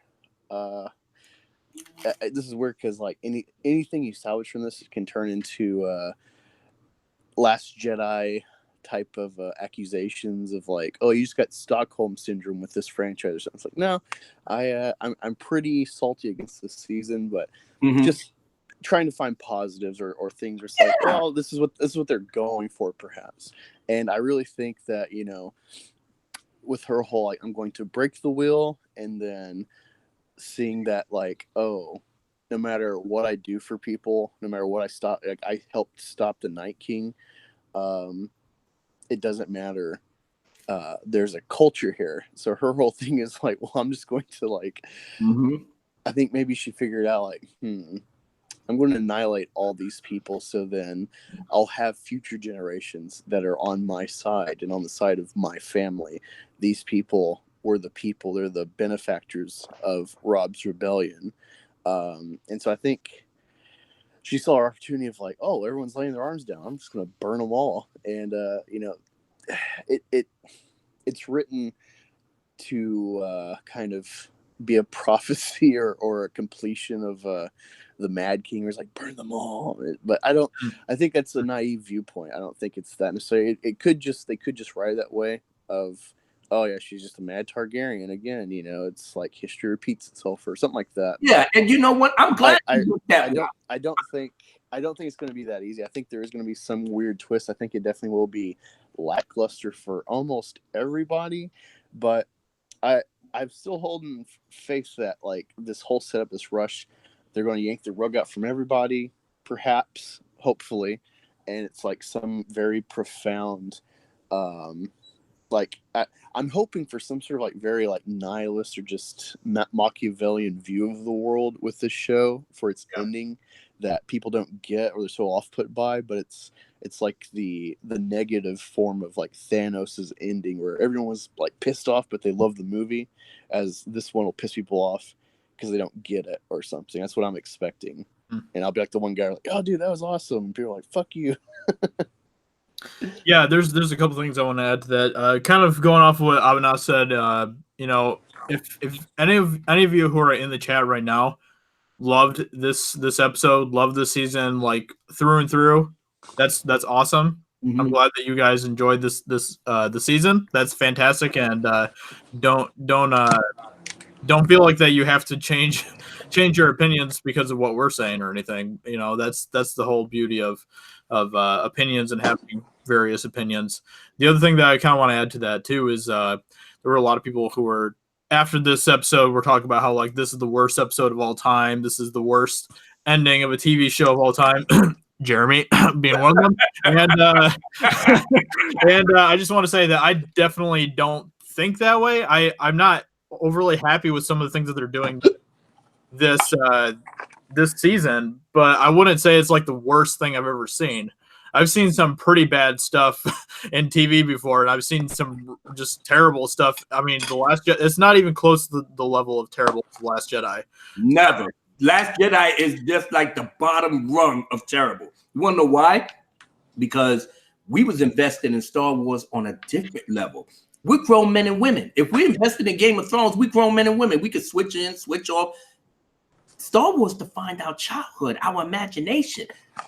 this is weird because like anything you salvage from this can turn into Last Jedi type of accusations of like, oh, you just got Stockholm syndrome with this franchise or something. It's like, no, I'm pretty salty against this season, but just trying to find positives or things where it's like, well, this is what they're going for, perhaps. And I really think that, you know, with her whole, like, I'm going to break the wheel, and then seeing that, like, oh, no matter what I do for people, no matter what I stop, like, I helped stop the Night King. It doesn't matter. There's a culture here. So her whole thing is like, well, I'm just going to, like, I think maybe she figured out, like, I'm going to annihilate all these people, so then I'll have future generations that are on my side and on the side of my family. These people were the people, they're the benefactors of Rob's rebellion. And so I think she saw her opportunity of, like, oh, everyone's laying their arms down, I'm just going to burn them all. And, you know, it's written to kind of be a prophecy or a completion of the Mad King, where it's like, burn them all. But I think that's a naive viewpoint. I don't think it's that necessary. They could just write it that way of, oh yeah, she's just a mad Targaryen again. You know, it's like history repeats itself or something like that. Yeah, and you know what? I'm glad I don't think it's going to be that easy. I think there is going to be some weird twist. I think it definitely will be lackluster for almost everybody, but I'm still holding faith that, like, this whole setup, this rush, they're going to yank the rug out from everybody, perhaps, hopefully, and it's like some very profound, like, I'm hoping for some sort of, like, very, like, nihilist or just Machiavellian view of the world with this show for its ending that people don't get or they're so off-put by, but it's like the negative form of, like, Thanos's ending, where everyone was, like, pissed off, but they love the movie, as this one will piss people off because they don't get it or something. That's what I'm expecting. And I'll be like the one guy, like, oh, dude, that was awesome. And people are like, fuck you. Yeah, there's a couple things I want to add to that. Kind of going off of what Abhinav said, you know, if any of you who are in the chat right now loved this episode, loved this season, like, through and through, that's awesome. I'm glad that you guys enjoyed the season. That's fantastic, and don't feel like that you have to change your opinions because of what we're saying or anything. You know, that's the whole beauty of opinions and having various opinions. The other thing that I kind of want to add to that too is there were a lot of people who were, after this episode, we're talking about how, like, this is the worst episode of all time. This is the worst ending of a TV show of all time. Jeremy being one of them. And I just want to say that I definitely don't think that way. I'm not overly happy with some of the things that they're doing this season, but I wouldn't say it's like the worst thing I've ever seen. I've seen some pretty bad stuff in TV before, and I've seen some just terrible stuff. I mean, The Last Jedi, it's not even close to the level of terrible as The Last Jedi. Never. Last Jedi is just like the bottom rung of terrible. You want to know why? Because we was invested in Star Wars on a different level. We're grown men and women. If we invested in Game of Thrones, we're grown men and women. We could switch in, switch off. Star Wars defined our childhood, our imagination,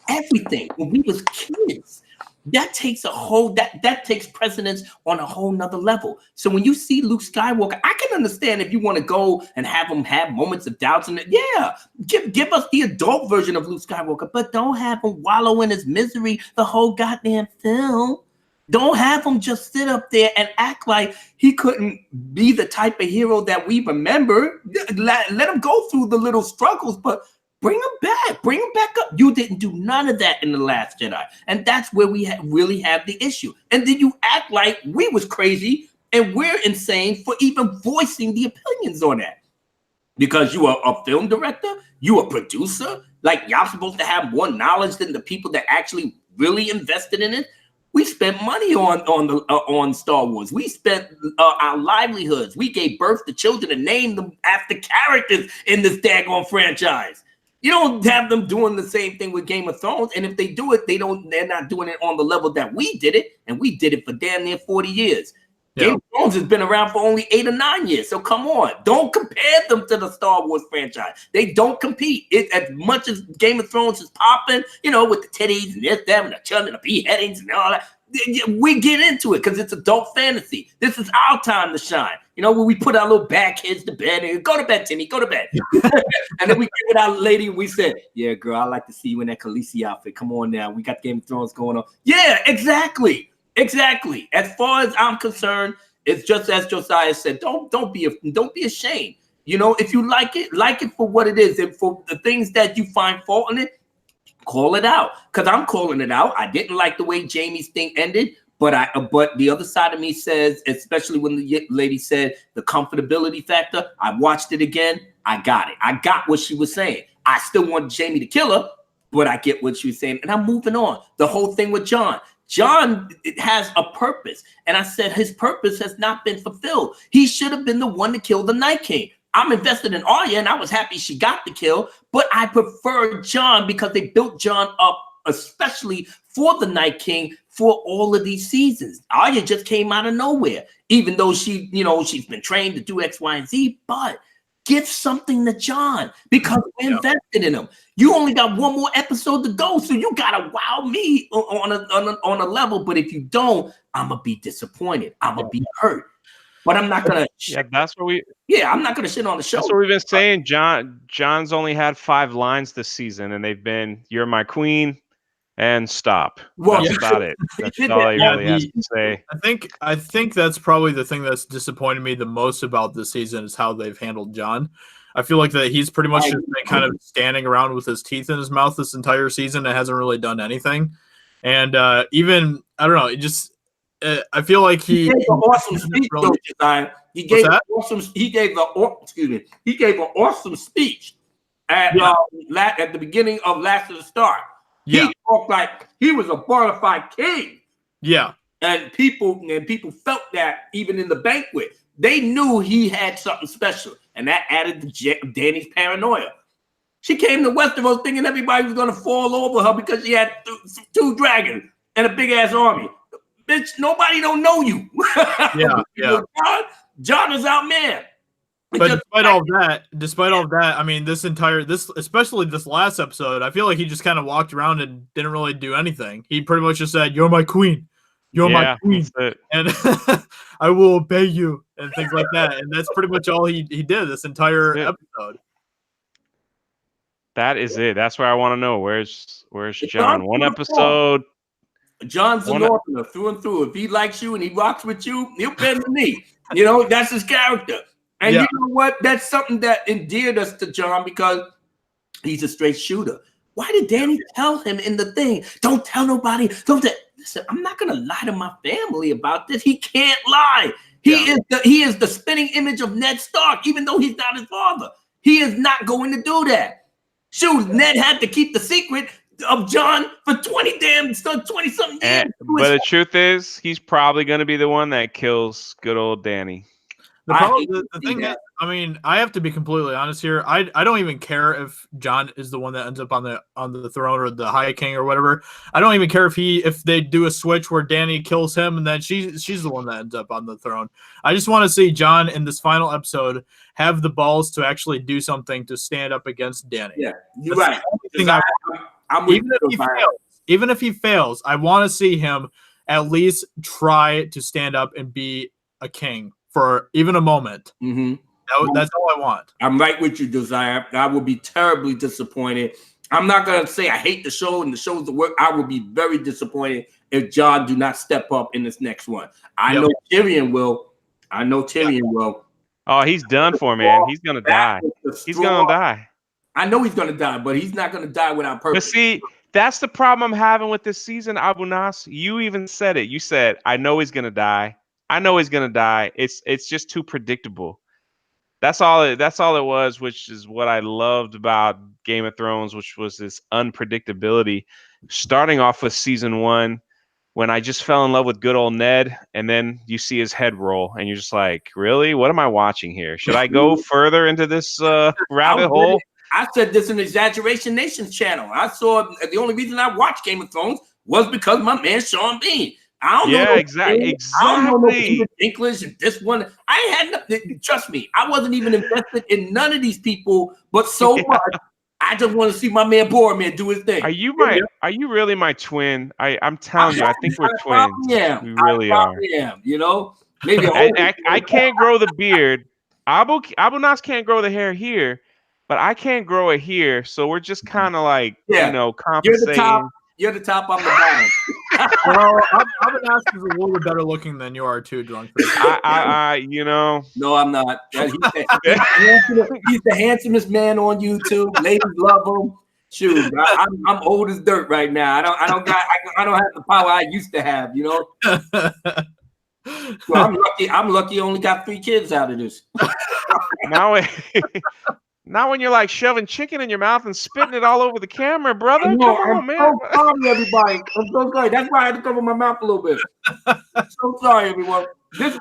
everything. When we was kids, that takes that takes precedence on a whole nother level. So when you see Luke Skywalker, I can understand if you want to go and have him have moments of doubts, and give us the adult version of Luke Skywalker, but don't have him wallow in his misery the whole goddamn film. Don't have him just sit up there and act like he couldn't be the type of hero that we remember. Let him go through the little struggles, but bring him back. Bring him back up. You didn't do none of that in The Last Jedi. And that's where we really have the issue. And then you act like we was crazy and we're insane for even voicing the opinions on that. Because you are a film director, you a producer, like y'all supposed to have more knowledge than the people that actually really invested in it. We spent money on Star Wars. We spent our livelihoods. We gave birth to children and named them after characters in this daggone franchise. You don't have them doing the same thing with Game of Thrones. And if they do it, they're not doing it on the level that we did it. And we did it for damn near 40 years. Yeah. Game of Thrones has been around for only 8 or 9 years. So come on. Don't compare them to the Star Wars franchise. They don't compete. As much as Game of Thrones is popping, you know, with the titties and this, that, and the chun and the beheadings and all that. we get into it because it's adult fantasy. This is our time to shine. You know, when we put our little bad kids to bed and go to bed, Timmy, go to bed. And then we get with our lady and we said, yeah, girl, I like to see you in that Khaleesi outfit. Come on now. We got Game of Thrones going on. Yeah, exactly. Exactly. As far as I'm concerned, it's just as Josiah said, don't be ashamed. You know, if you like it for what it is. And for the things that you find fault in it, call it out. Because I'm calling it out. I didn't like the way Jamie's thing ended. But the other side of me says, especially when the lady said the comfortability factor, I watched it again. I got it. I got what she was saying. I still want Jamie to kill her, but I get what she was saying. And I'm moving on. The whole thing with Jon. Jon has a purpose. And I said his purpose has not been fulfilled. He should have been the one to kill the Night King. I'm invested in Arya, and I was happy she got the kill. But I prefer Jon because they built Jon up, especially for the Night King, for all of these seasons. Arya just came out of nowhere, even though she's been trained to do X, Y, and Z. But give something to Jon because we're invested in him. You only got one more episode to go, so you gotta wow me on a level. But if you don't, I'm gonna be disappointed. I'm gonna be hurt. But I'm not gonna. I'm not gonna shit on the show. That's what we've been saying. John's only had 5 lines this season, and they've been "You're my queen" and "Stop." Well, that's about it. That's all he really has to say. I think that's probably the thing that's disappointed me the most about this season is how they've handled Jon. I feel like that he's pretty much just been kind of standing around with his teeth in his mouth this entire season and hasn't really done anything. And even I don't know, it just. I feel like he gave an awesome speech. Really, he gave an awesome speech at the beginning of Last of the Start. Yeah. He talked like he was a bona fide king. Yeah, and people felt that even in the banquet, they knew he had something special, and that added to Dany's paranoia. She came to Westeros thinking everybody was going to fall over her because she had 2 dragons and a big ass army. Bitch, nobody don't know you. Yeah. Jon is our man. But despite all that, I mean, especially this last episode, I feel like he just kind of walked around and didn't really do anything. He pretty much just said, "You're my queen. You're my queen. And I will obey you," and things like that. And that's pretty much all he did this entire episode. That is it. That's where I want to know. Where's Jon? One episode. Jon's a northerner through and through. If he likes you and he rocks with you, he'll bend the knee. You know, that's his character. And you know what? That's something that endeared us to Jon because he's a straight shooter. Why did Dany tell him in the thing? Don't tell nobody. Listen, I'm not gonna lie to my family about this. He can't lie. He is the spinning image of Ned Stark, even though he's not his father. He is not going to do that. Shoot, Ned had to keep the secret of Jon for 20-something years. But the truth is, he's probably going to be the one that kills good old Dany. The thing is, I mean, I have to be completely honest here. I don't even care if Jon is the one that ends up on the throne or the High King or whatever. I don't even care if they do a switch where Dany kills him and then she's the one that ends up on the throne. I just want to see Jon in this final episode have the balls to actually do something to stand up against Dany. Yeah, you're right. Even if he fails, I want to see him at least try to stand up and be a king for even a moment. Mm-hmm. That's all I want. I'm right with you, Josiah. I will be terribly disappointed. I'm not going to say I hate the show and the show's the work. I will be very disappointed if Jon do not step up in this next one. I know Tyrion will. Oh, he's done for, man. He's going to die. He's going to die. I know he's going to die, but he's not going to die without purpose. But see, that's the problem I'm having with this season, Abu Nas. You even said it. You said, I know he's going to die. I know he's going to die. It's just too predictable. That's all it was, which is what I loved about Game of Thrones, which was this unpredictability. Starting off with season 1, when I just fell in love with good old Ned, and then you see his head roll, and you're just like, really? What am I watching here? Should I go further into this rabbit hole? I said this in the Exaggeration Nation's channel. I saw the only reason I watched Game of Thrones was because my man Sean Bean. I don't know. Exactly. I don't know English and this one. I had nothing. Trust me, I wasn't even invested in none of these people, but so much I just want to see my man Boromir do his thing. Are you really my twin? I'm telling you, I think we're twins. We really are. You know, maybe I can't grow the beard. Abu Nas can't grow the hair here, but I can't grow it here. So we're just kind of like, compensating. You're the top. I'm the bottom. Well, Abu Nas is a little bit better looking than you are too, Drunk. No, I'm not. He's the handsomest man on YouTube. Ladies love him. Shoot, I'm old as dirt right now. I don't have the power I used to have. You know. So I'm lucky. I'm lucky. I only got 3 kids out of this. Now when you're like shoving chicken in your mouth and spitting it all over the camera, brother. I'm man. So sorry, everybody. I'm so sorry. That's why I had to cover my mouth a little bit. I'm so sorry, everyone. This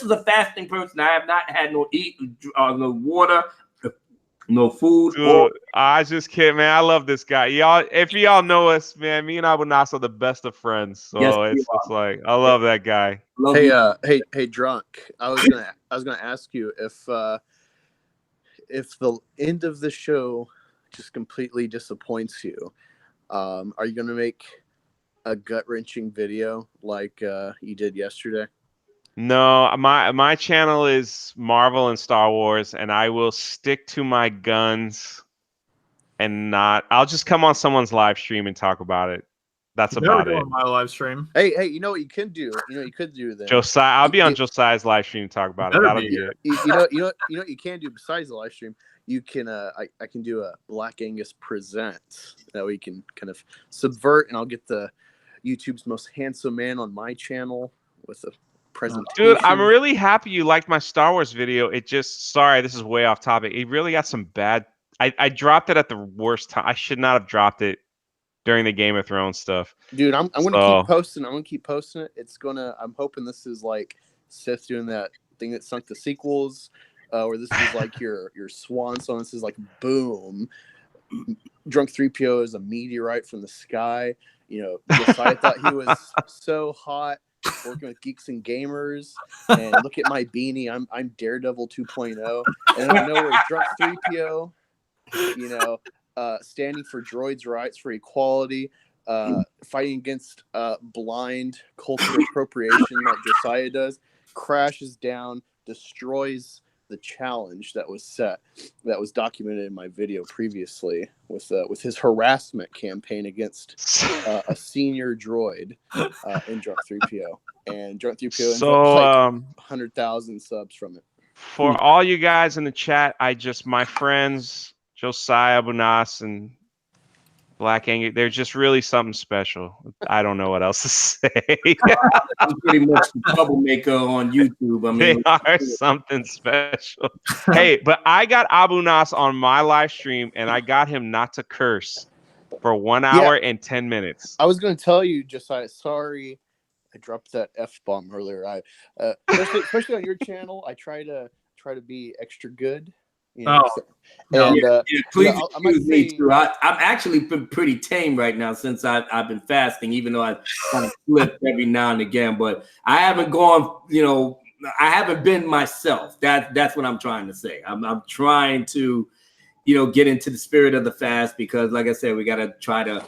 is a fasting person. I have not had no water, no food. Dude, I just kidding, man. I love this guy. If y'all know us, man, me and Abu Nas are the best of friends. So yes, it's just like I love that guy. Hey, Drunk. I was gonna ask you if the end of the show just completely disappoints you, are you going to make a gut-wrenching video like you did yesterday? No, my channel is Marvel and Star Wars, and I will stick to my guns and I'll just come on someone's live stream and talk about it. That's about it. On my live stream. Hey, you know what you can do? You know what you could do then? Josiah, I'll be on Josiah's live stream to talk about it. That'll be it. You know what you can do besides the live stream? You can I can do a Black Angus Presents. That way you can kind of subvert, and I'll get the YouTube's most handsome man on my channel with a presentation. Dude, I'm really happy you liked my Star Wars video. Sorry, this is way off topic. It really got some bad. I dropped it at the worst time. I should not have dropped it during the Game of Thrones stuff. Dude, I'm gonna keep posting. I'm gonna keep posting it. I'm hoping this is like Seth doing that thing that sunk the sequels, or this is like your swan song. This is like boom. Drunk 3PO is a meteorite from the sky. You know, Josiah thought he was so hot working with Geeks and Gamers, and look at my beanie. I'm Daredevil 2.0, and I know we're Drunk 3PO. You know. Standing for droids' rights for equality, fighting against blind cultural appropriation like Josiah does, crashes down, destroys the challenge that was set, that was documented in my video previously with his harassment campaign against a senior droid in Drunk 3PO. And Drunk 3PO ends up like 100,000 subs from it. For all you guys in the chat, my friends Josiah, Abu Nas, and Black Angus, they're just really something special. I don't know what else to say. I'm pretty much the troublemaker on YouTube. I mean, they are something special. Hey, but I got Abu Nas on my live stream, and I got him not to curse for 1 hour and 10 minutes. I was going to tell you, Josiah, sorry, I dropped that F-bomb earlier. Especially on your channel, I try to be extra good. You know, please excuse me too. I've actually been pretty tame right now since I've been fasting, even though I kind of slip every now and again. But I haven't gone, I haven't been myself. That's what I'm trying to say. I'm trying to, get into the spirit of the fast because, like I said, we got to try to,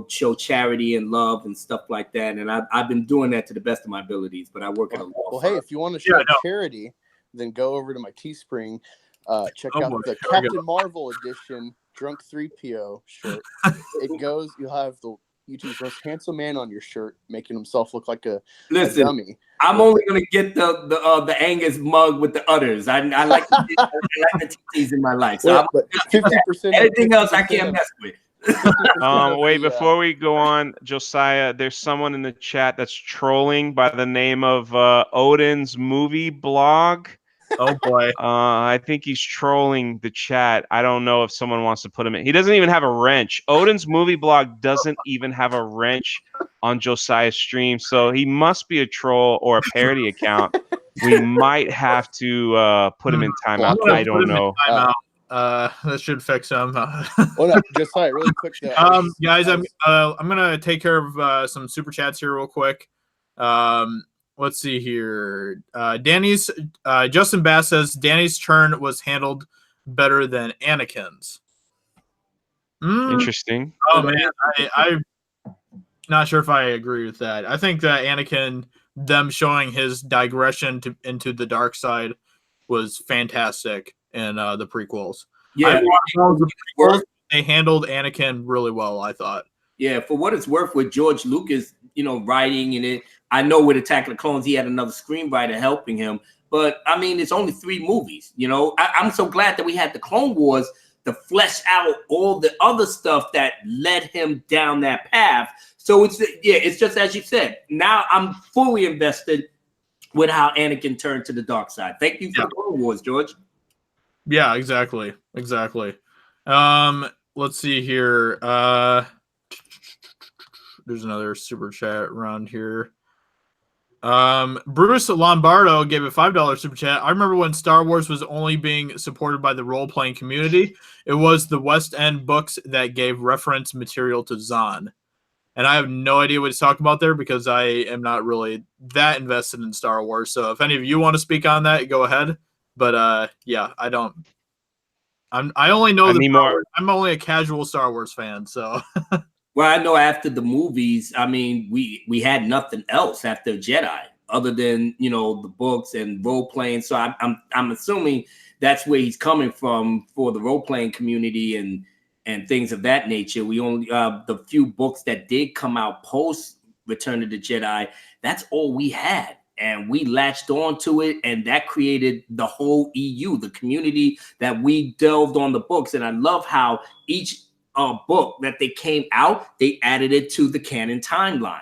show charity and love and stuff like that. And I've been doing that to the best of my abilities. But I work at a law firm. Hey, if you want to show charity, then go over to my Teespring. Check out the Captain Marvel edition Drunk 3PO shirt. You'll have the YouTube's most handsome man on your shirt, making himself look like a dummy. I'm only gonna get the Angus mug with the udders. I like the TTs in my life. So 50%. Anything else I can't mess with. Wait, before we go on, Josiah, there's someone in the chat that's trolling by the name of Odin's movie blog. Oh boy. I think he's trolling the chat. I don't know if someone wants to put him in. He doesn't even have a wrench. Odin's movie blog doesn't even have a wrench on Josiah's stream, so he must be a troll or a parody account. We might have to put him in timeout. I don't know. That should fix him. Hold up, Josiah, really quick. Guys, I'm gonna take care of some super chats here real quick. Let's see here. Justin Bass says Danny's turn was handled better than Anakin's. Interesting. Oh man, I'm not sure if I agree with that. I think that Anakin, them showing his digression into the dark side, was fantastic in the prequels. Yeah, They handled Anakin really well, I thought. Yeah, for what it's worth, with George Lucas, writing in it, I know with Attack of the Clones, he had another screenwriter helping him. But I mean, it's only 3 movies. I'm so glad that we had the Clone Wars to flesh out all the other stuff that led him down that path. So it's just as you said. Now I'm fully invested with how Anakin turned to the dark side. Thank you for the Clone Wars, George. Yeah, exactly. Let's see here. There's another super chat around here. Bruce Lombardo gave a $5 super chat. I remember when Star Wars was only being supported by the role-playing community. It was the West End books that gave reference material to Zahn. And I have no idea what he's talking about there because I am not really that invested in Star Wars. So if any of you want to speak on that, go ahead. But yeah, I don't. I only know I'm only a casual Star Wars fan, so. Well, I know after the movies, I mean, we had nothing else after Jedi other than the books and role playing. So I'm assuming that's where he's coming from for the role playing community and things of that nature. We only the few books that did come out post Return of the Jedi, that's all we had. And we latched on to it, and that created the whole EU, the community that we delved on the books. And I love how each book that they came out, they added it to the canon timeline,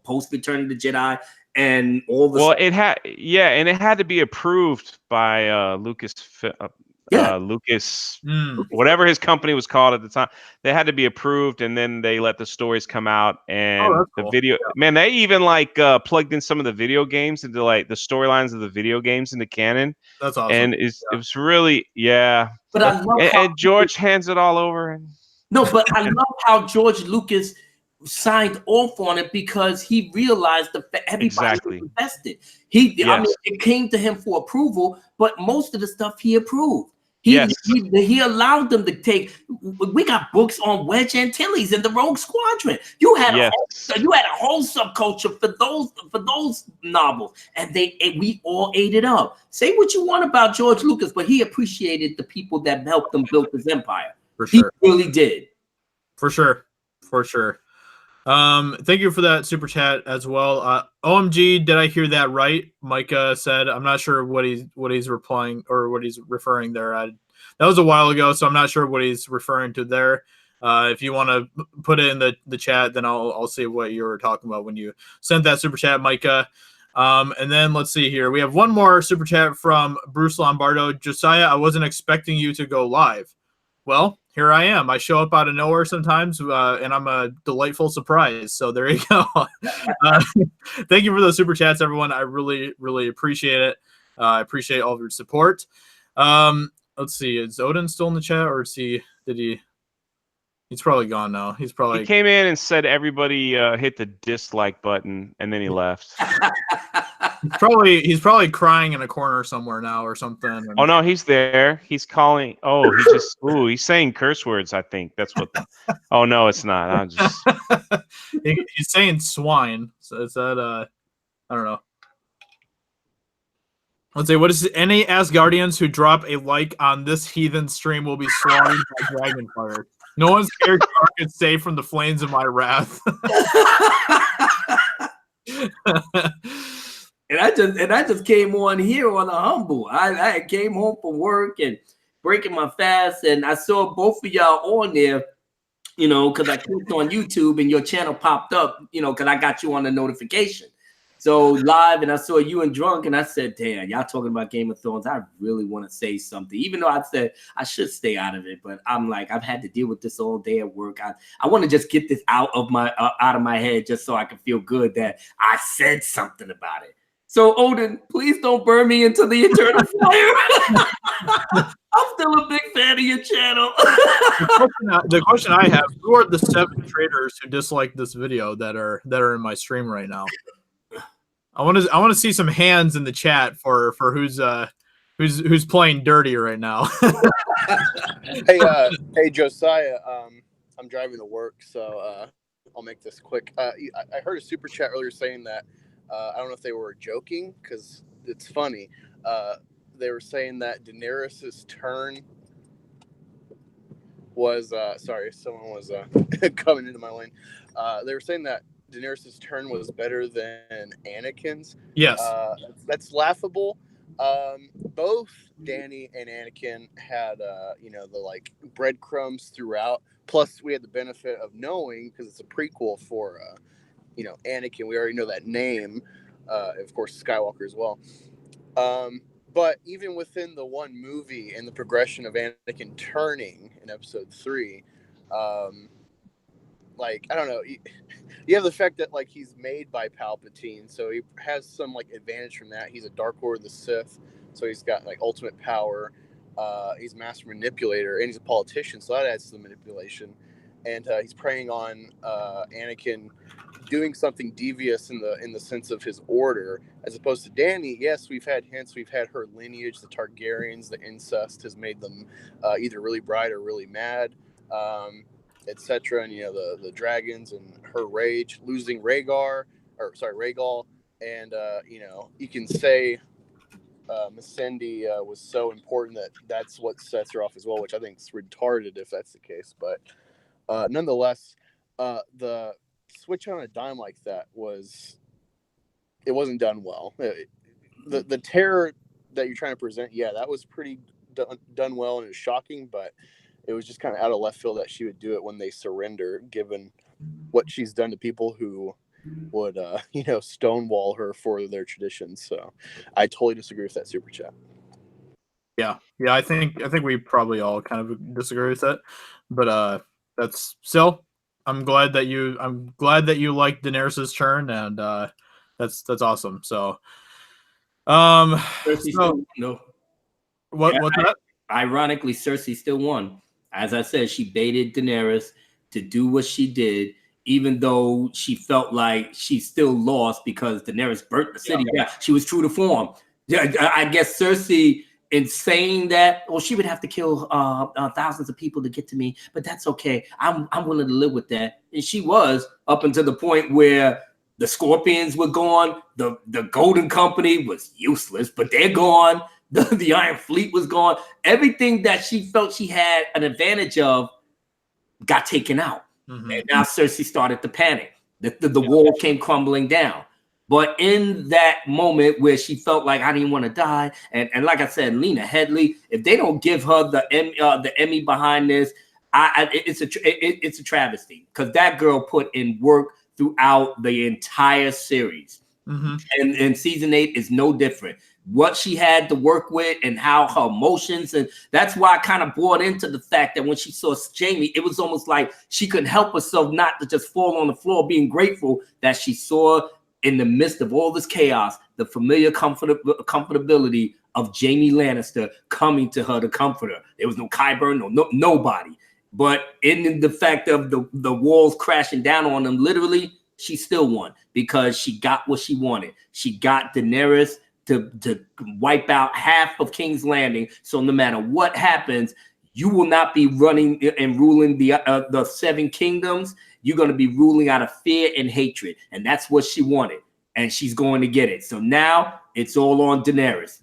post Return of the Jedi and all the stuff. And it had to be approved by Lucas, whatever his company was called at the time. They had to be approved, and then they let the stories come out and the video. Yeah. Man, they even plugged in some of the video games into the storylines of the video games into canon. That's awesome. And it was really But I love and George hands it all over. No, but I love how George Lucas signed off on it because he realized everybody was invested. I mean, it came to him for approval, but most of the stuff he approved. He allowed them to take. We got books on Wedge Antilles and the Rogue Squadron. You had a whole subculture for those novels, and we all ate it up. Say what you want about George Lucas, but he appreciated the people that helped him build his empire. For sure. He really did. For sure. Thank you for that super chat as well. OMG, did I hear that right? Micah said, I'm not sure what he's replying or what he's referring there. That was a while ago, so I'm not sure what he's referring to there. If you want to put it in the chat, then I'll see what you were talking about when you sent that super chat, Micah. And then let's see here. We have one more super chat from Bruce Lombardo. Josiah, I wasn't expecting you to go live. Well, here I am. I show up out of nowhere sometimes, and I'm a delightful surprise. So there you go. Thank you for those super chats, everyone. I really, really appreciate it. I appreciate all of your support. Let's see. Is Odin still in the chat, or he's probably gone now. He came in and said everybody hit the dislike button, and then he left. He's probably crying in a corner somewhere now or something. Oh no, he's there. He's calling. Oh, he's saying curse words. I think that's what. Oh no, it's not. I'm just. He's saying swine. So is that I don't know. Let's see. What is it? Any Asgardians who drop a like on this heathen stream will be slaughtered by dragon fire. No one's character is safe from the flames of my wrath. And I just came on here on a humble. I came home from work and breaking my fast, and I saw both of y'all on there, because I clicked on YouTube and your channel popped up, because I got you on the notification. So live, and I saw you and Drunk, and I said, damn, y'all talking about Game of Thrones. I really want to say something, even though I said I should stay out of it. But I'm like, I've had to deal with this all day at work. I want to just get this out of my head just so I can feel good that I said something about it. So, Odin, please don't burn me into the eternal fire. I'm still a big fan of your channel. The question I have: who are the 7 traders who dislike this video that are in my stream right now? I want to see some hands in the chat for who's who's playing dirty right now. Hey, Josiah. I'm driving to work, so I'll make this quick. I heard a super chat earlier saying that I don't know if they were joking because it's funny. They were saying that Daenerys's turn was sorry, someone was coming into my lane. They were saying that Daenerys's turn was better than Anakin's. Yes. That's laughable. Both Danny and Anakin had the like breadcrumbs throughout. Plus, we had the benefit of knowing, because it's a prequel for Anakin. We already know that name. Of course, Skywalker as well. But even within the one movie and the progression of Anakin turning in Episode 3, like, I don't know, you have the fact that like he's made by Palpatine, so he has some like advantage from that. He's a Dark Lord of the Sith, so he's got like ultimate power. He's a master manipulator, and he's a politician, so that adds to the manipulation. And he's preying on Anakin doing something devious in the sense of his order, as opposed to Dany. Yes, we've had hints. We've had her lineage, the Targaryens, the incest has made them either really bright or really mad, etc. And the dragons and her rage, losing Rhaegal, and you can say Missandei was so important that's what sets her off as well, which I think is retarded if that's the case. But nonetheless, the switch on a dime like that wasn't done well. The terror that you're trying to present, that was pretty done well, and it was shocking, but it was just kind of out of left field that she would do it when they surrender, given what she's done to people who would stonewall her for their traditions. So I totally disagree with that super chat. Yeah, I think we probably all kind of disagree with that, but that's still. I'm glad that you like Daenerys's turn, and that's awesome. So, Cersei still won, though. What's that? Ironically, Cersei still won. As I said, she baited Daenerys to do what she did, even though she felt like she still lost because Daenerys burnt the city down. She was true to form. Yeah, I guess Cersei, in saying that, well, she would have to kill thousands of people to get to me, but that's okay. I'm willing to live with that. And she was, up until the point where the Scorpions were gone. The Golden Company was useless, but they're gone. The Iron Fleet was gone. Everything that she felt she had an advantage of got taken out. Mm-hmm. And now Cersei started to panic. The wall came crumbling down. But in that moment where she felt like I didn't want to die, and like I said, Lena Headey, if they don't give her the Emmy behind this, it's a travesty, because that girl put in work throughout the entire series. Mm-hmm. And season 8 is no different. What she had to work with and how her emotions, and that's why I kind of bought into the fact that when she saw Jaime, it was almost like she couldn't help herself not to just fall on the floor, being grateful that she saw, in the midst of all this chaos, the familiar comfortability of Jaime Lannister coming to her to comfort her. There was no Qyburn, nobody. But in the fact of the walls crashing down on them, literally, she still won because she got what she wanted. She got Daenerys to wipe out half of King's Landing. So no matter what happens, you will not be running and ruling the 7 kingdoms. You're going to be ruling out of fear and hatred. And that's what she wanted. And she's going to get it. So now it's all on Daenerys.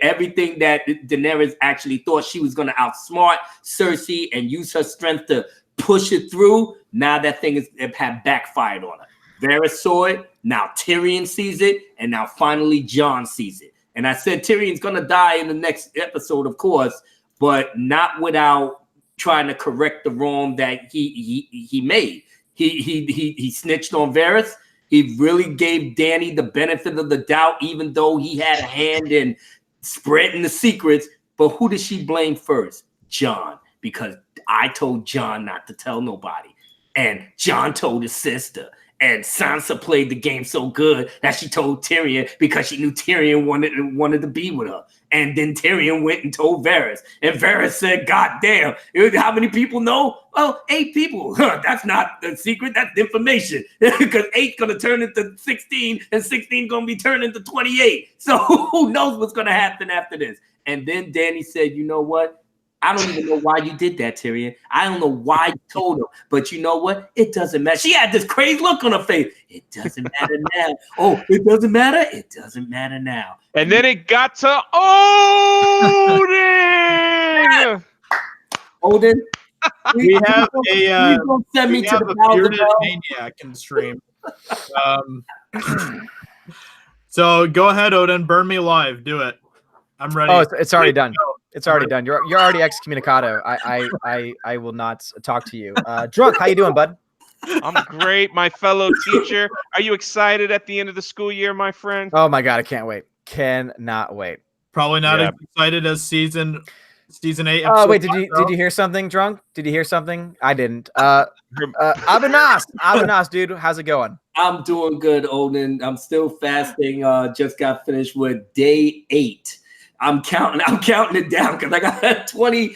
Everything that Daenerys actually thought she was going to outsmart Cersei and use her strength to push it through, now that thing had backfired on her. Varys saw it. Now Tyrion sees it. And now finally Jon sees it. And I said Tyrion's going to die in the next episode, of course, but not without trying to correct the wrong that he made. He snitched on Varys. He really gave Dany the benefit of the doubt, even though he had a hand in spreading the secrets. But who did she blame first? Jon, because I told Jon not to tell nobody. And Jon told his sister. And Sansa played the game so good that she told Tyrion because she knew Tyrion wanted to be with her. And then Tyrion went and told Varys. And Varys said, God damn, how many people know? Well, 8 people. That's not the secret. That's information. Because 8's going to turn into 16 and 16 going to be turned into 28. So who knows what's going to happen after this? And then Dany said, you know what? I don't even know why you did that, Tyrion. I don't know why you told him. But you know what? It doesn't matter. She had this crazy look on her face. It doesn't matter now. Oh, it doesn't matter? It doesn't matter now. And then it got to Odin. Odin, We have a send me we to have the a bearded maniac in the stream. So go ahead, Odin. Burn me alive. Do it. I'm ready. Oh, it's already done. Go. It's already done. You're already excommunicado. I will not talk to you. Drunk, how you doing, bud? I'm great, my fellow teacher. Are you excited at the end of the school year, my friend? Oh my god, I can't wait. Cannot wait. Probably not Yeah. as excited as season 8. Oh wait, did you hear something, Drunk? Did you hear something? I didn't. Abanas, dude, how's it going? I'm doing good, Odin. I'm still fasting. Just got finished with day 8. I'm counting it down because I got 20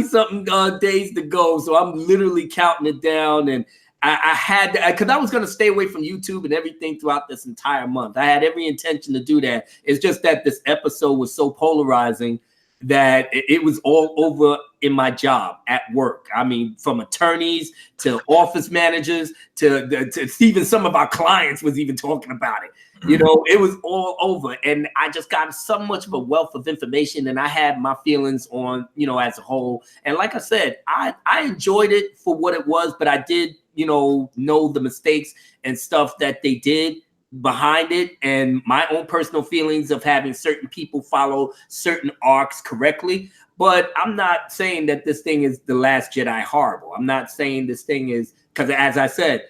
something days to go. So I'm literally counting it down. And I had to, because I was going to stay away from YouTube and everything throughout this entire month. I had every intention to do that. It's just that this episode was so polarizing that it was all over in my job at work. I mean, from attorneys to office managers to even some of our clients was even talking about it. You know, it was all over. And I just got so much of a wealth of information, and I had my feelings on, you know, as a whole. And like I said, I enjoyed it for what it was, but I did, you know the mistakes and stuff that they did behind it, and my own personal feelings of having certain people follow certain arcs correctly. But I'm not saying that this thing is The Last Jedi horrible. I'm not saying this thing is, because as I said,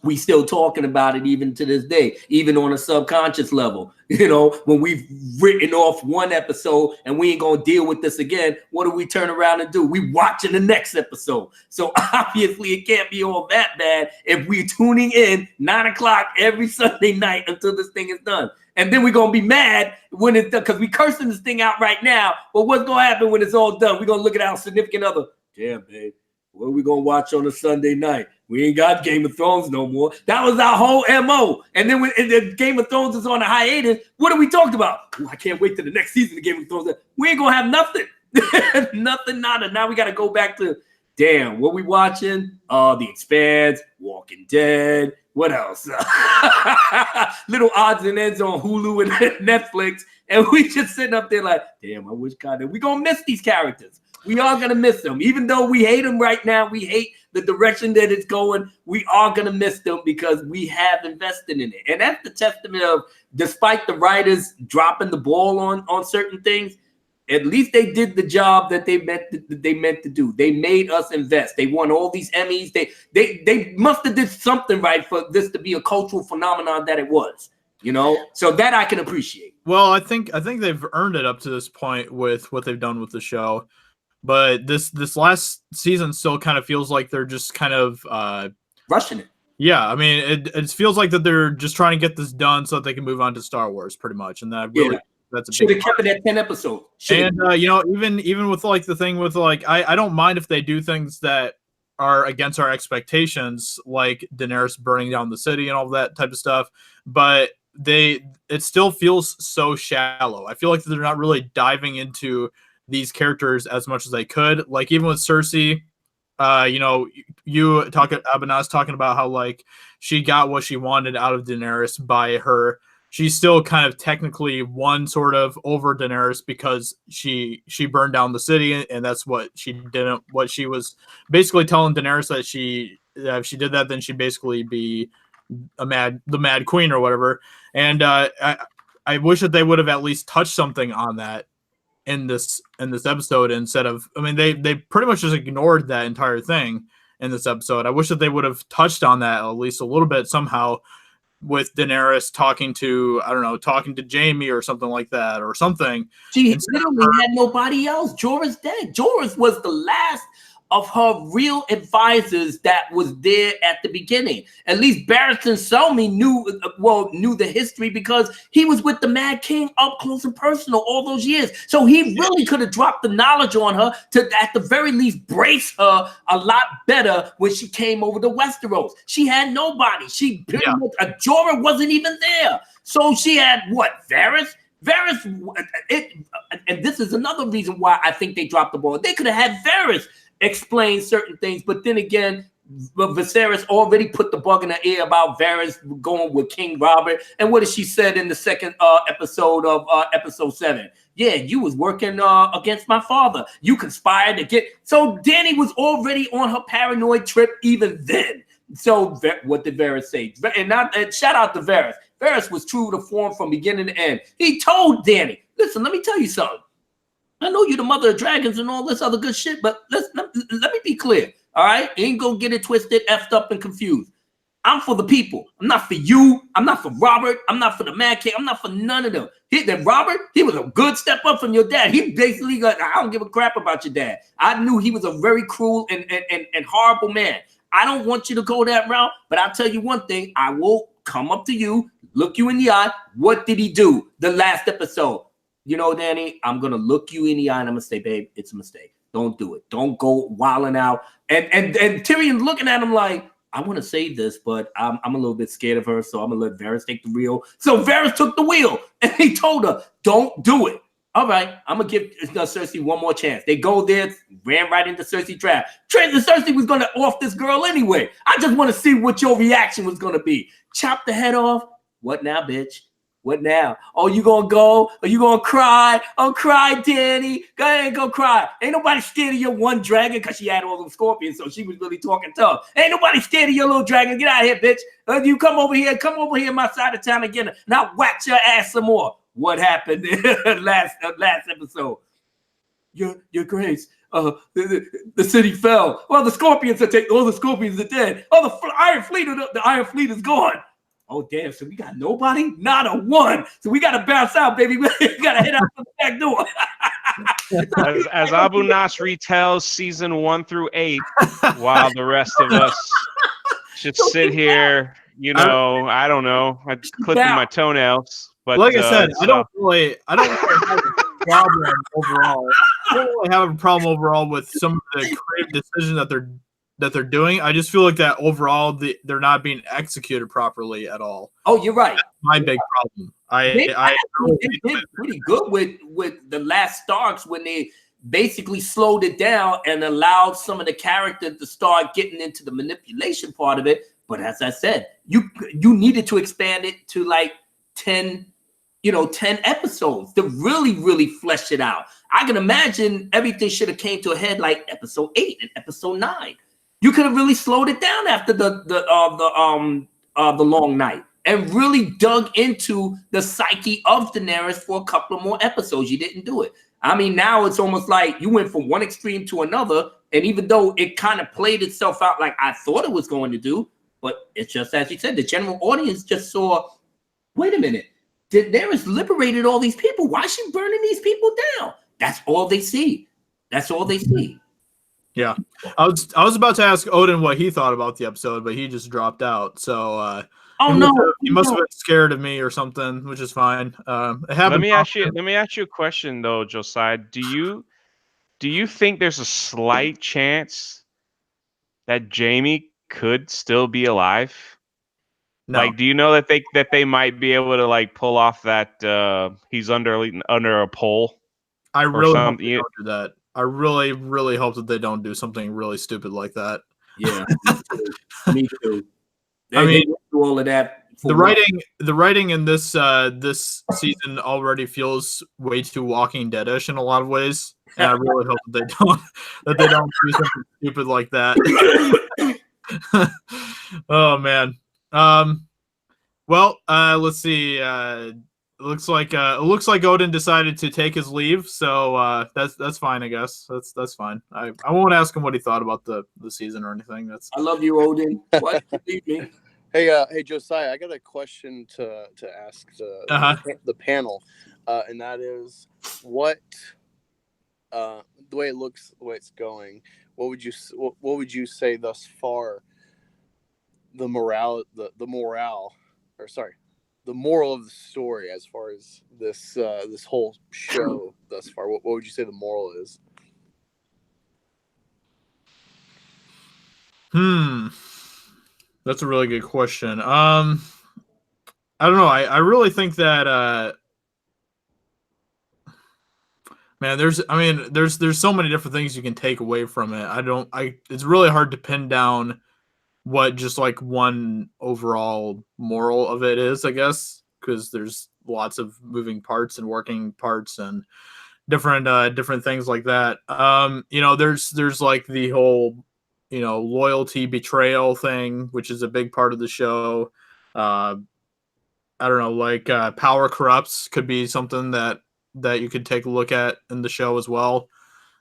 we still talking about it even to this day, even on a subconscious level. You know, when we've written off one episode and we ain't gonna deal with this again, what do we turn around and do? We watching the next episode. So obviously it can't be all that bad if we tuning in 9 o'clock every Sunday night until this thing is done. And then we're gonna be mad when it's done, because we cursing this thing out right now. But what's gonna happen when it's all done? We're gonna look at our significant other. Damn, babe, what are we gonna watch on a Sunday night? We ain't got Game of Thrones no more. That was our whole MO. And then when the Game of Thrones is on a hiatus, what are we talking about? Ooh, I can't wait till the next season of Game of Thrones. We ain't gonna have nothing. Nothing, nada. Now we gotta go back to, damn, what we watching? The Expanse, Walking Dead. What else? Little odds and ends on Hulu and Netflix. And we just sitting up there like, damn, I wish God, we gonna miss these characters. We are going to miss them. Even though we hate them right now, we hate the direction that it's going, we are going to miss them because we have invested in it. And that's the testament of, despite the writers dropping the ball on certain things, at least they did the job that they meant to do. They made us invest. They won all these Emmys. They must have did something right for this to be a cultural phenomenon that it was. You know, so that I can appreciate. Well, I think they've earned it up to this point with what they've done with the show. But this last season still kind of feels like they're just kind of rushing it. Yeah, I mean, it feels like that they're just trying to get this done so that they can move on to Star Wars, pretty much. And that really, that's a should big have kept it at 10 episodes. And you know, even with like the thing with like, I don't mind if they do things that are against our expectations, like Daenerys burning down the city and all that type of stuff. But it still feels so shallow. I feel like they're not really diving into these characters as much as they could. Like even with Cersei, you know, Abanas talking about how like she got what she wanted out of Daenerys by her. She's still kind of technically one sort of over Daenerys because she burned down the city, and that's what she didn't. What she was basically telling Daenerys that if she did that, then she'd basically be the Mad Queen or whatever. And I wish that they would have at least touched something on that in this episode instead of, I mean, they pretty much just ignored that entire thing in this episode. I wish that they would have touched on that at least a little bit somehow, with Daenerys talking to Jaime or something like that or something. She literally had nobody else. Jorah's dead. Jorah was the last of her real advisors that was there at the beginning. At least Barristan Selmy knew the history because he was with the Mad King up close and personal all those years. So he really could have dropped the knowledge on her to, at the very least, brace her a lot better when she came over to Westeros. She had nobody. She pretty much, Jorah wasn't even there. So she had what? Varys, and this is another reason why I think they dropped the ball. They could have had Varys explain certain things, but then again, Viserys already put the bug in the ear about Varys going with King Robert. And what did she said in the second episode of episode 7? Yeah, you was working against my father. You conspired to get. So Dany was already on her paranoid trip even then. So what did Varys say? And shout out to Varys. Varys was true to form from beginning to end. He told Dany, listen, let me tell you something. I know you're the mother of dragons and all this other good shit, but let me be clear, all right? You ain't gonna get it twisted, effed up, and confused. I'm for the people. I'm not for you. I'm not for Robert. I'm not for the Mad King. I'm not for none of them. Robert, he was a good step up from your dad. He basically got, I don't give a crap about your dad. I knew he was a very cruel and horrible man. I don't want you to go that route, but I'll tell you one thing. I will come up to you, look you in the eye. What did he do the last episode? You know, Dany, I'm going to look you in the eye and I'm going to say, babe, it's a mistake. Don't do it. Don't go wilding out. And Tyrion's looking at him like, I want to say this, but I'm a little bit scared of her, so I'm going to let Varys take the wheel. So Varys took the wheel and he told her, don't do it. All right, I'm going to give Cersei one more chance. They go there, ran right into Cersei trap. Cersei was going to off this girl anyway. I just want to see what your reaction was going to be. Chop the head off. What now, bitch? What now? Oh, you gonna go? Are you gonna cry? Oh, cry, Dany. Go ahead and go cry. Ain't nobody scared of your one dragon because she had all them scorpions, so she was really talking tough. Ain't nobody scared of your little dragon. Get out of here, bitch. You come over here my side of town again, and I'll whack your ass some more. What happened last episode? Your Grace. The city fell. Well, the scorpions are taken. All the scorpions are dead. Oh, the Iron Fleet is gone. Oh, damn. So we got nobody? Not a one. So we got to bounce out, baby. We got to head out the back door. as Abu Nas retells season 1 through 8, while the rest of us just sit here, you know, I don't know, clipping my toenails. But like I said, I don't really have a problem overall. I don't really have a problem overall with some of the creative decisions that they're doing. I just feel like that overall they're not being executed properly at all. Oh, you're right. That's my big problem. They did pretty good with the last Starks when they basically slowed it down and allowed some of the characters to start getting into the manipulation part of it. But as I said, you needed to expand it to like 10 episodes to really flesh it out. I can imagine everything should have came to a head like episode 8 and episode 9. You could have really slowed it down after the long night and really dug into the psyche of Daenerys for a couple of more episodes. You didn't do it. I mean, now it's almost like you went from one extreme to another, and even though it kind of played itself out like I thought it was going to do, but it's just as you said, the general audience just saw, wait a minute, Daenerys liberated all these people. Why is she burning these people down? That's all they see. That's all they see. Yeah, I was about to ask Odin what he thought about the episode, but he just dropped out. So he must have been scared of me or something, which is fine. Let me ask you a question though, Josiah. Do you think there's a slight chance that Jaime could still be alive? No. Like, do you know that they might be able to like pull off that he's under a pole? I really hope they don't do that. I really, really hope that they don't do something really stupid like that. Yeah, me too. I mean, do all of that. The writing in this season already feels way too Walking Dead-ish in a lot of ways, and I really hope that they don't do something stupid like that. Oh man. Well, let's see. It looks like Odin decided to take his leave, so that's fine, I guess. That's fine. I won't ask him what he thought about the season or anything. I love you, Odin. Why did you leave me? Hey, Josiah, I got a question to ask the panel, and that is what the way it looks, the way it's going. what would you say thus far? The moral of the story as far as this whole show thus far. What would you say the moral is? That's a really good question. I don't know. I really think that man, there's so many different things you can take away from it. It's really hard to pin down what just like one overall moral of it is, I guess, because there's lots of moving parts and working parts and different things like that. There's like the whole, loyalty betrayal thing, which is a big part of the show. I don't know, like power corrupts could be something that you could take a look at in the show as well.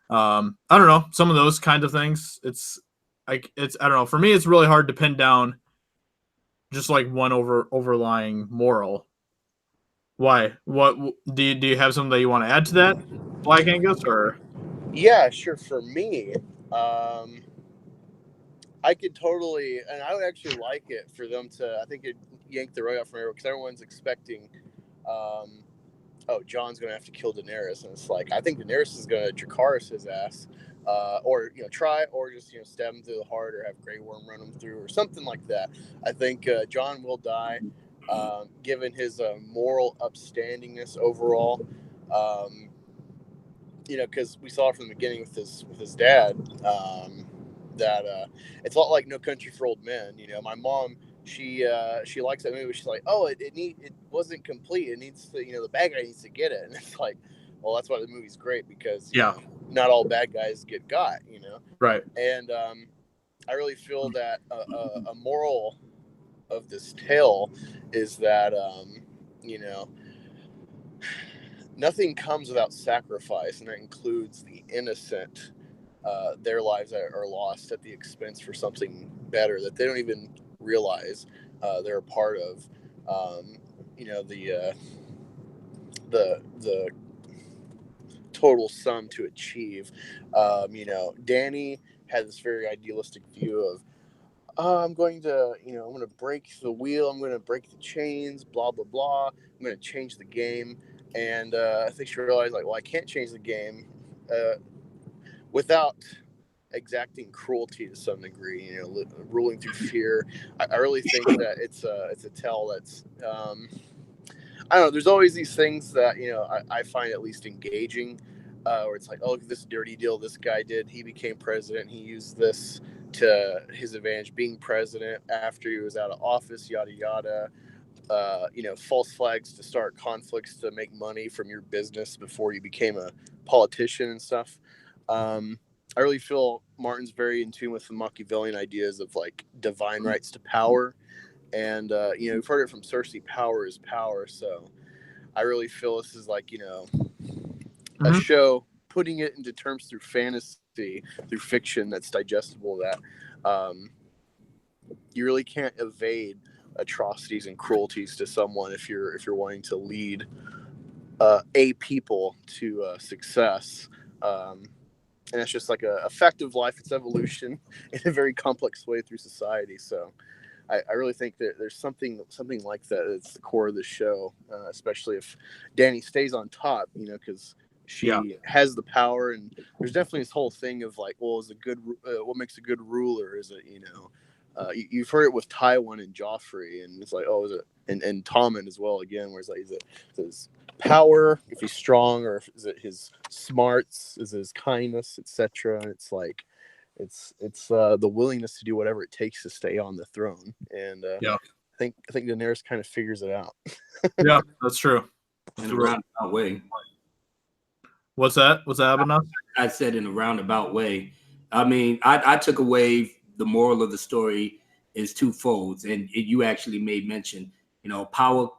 I don't know, some of those kinds of things. I don't know. For me, it's really hard to pin down just like one overlying moral. Why? What do you have something that you want to add to that, Black Angus? Or Yeah, sure. For me, I could totally, and I would actually like it for them to. I think it yank the rug out from everyone because everyone's expecting. Oh, John's going to have to kill Daenerys, and it's like I think Daenerys is going to Dracarys his ass, or try, or just stab him through the heart, or have Grey Worm run him through, or something like that. I think John will die, given his moral upstandingness overall. Because we saw from the beginning with his dad, that it's a lot like No Country for Old Men. My mom, she likes that movie. She's like, oh, it wasn't complete. It needs to, the bad guy needs to get it. And it's like, well, that's why the movie's great, because not all bad guys get got. Right. And I really feel that a moral of this tale is that nothing comes without sacrifice, and that includes the innocent. Their lives are lost at the expense for something better that they don't even realize they're a part of. The total sum to achieve. Danny had this very idealistic view of, I'm going to break the wheel. I'm going to break the chains, blah, blah, blah. I'm going to change the game. And I think she realized, like, well, I can't change the game without exacting cruelty to some degree, ruling through fear. I really think that it's a tale that's, I don't know, there's always these things that, I find at least engaging, where it's like, oh, look at this dirty deal this guy did. He became president. He used this to his advantage, being president after he was out of office, yada, yada. False flags to start conflicts to make money from your business before you became a politician and stuff. I really feel Martin's very in tune with the Machiavellian ideas of like divine rights to power. And, we've heard it from Cersei, power is power. So I really feel this is like, a show putting it into terms through fantasy, through fiction that's digestible, that you really can't evade atrocities and cruelties to someone if you're wanting to lead a people to success. And it's just like a fact of life. It's evolution in a very complex way through society. So I really think that there's something like that. It's the core of the show, especially if Dany stays on top, because she has the power. And there's definitely this whole thing of like, well, what makes a good ruler? Is it, you've heard it with Tywin and Joffrey, and it's like, oh, is it, and Tommen as well, again, where it's like, is it his power, if he's strong, or is it his smarts, is it his kindness, etc. And it's like, it's the willingness to do whatever it takes to stay on the throne. And I think Daenerys kind of figures it out. Yeah, that's true. In a roundabout way. What's that? Abinah? I said in a roundabout way. I mean, I took away the moral of the story is twofold, and you actually made mention, power,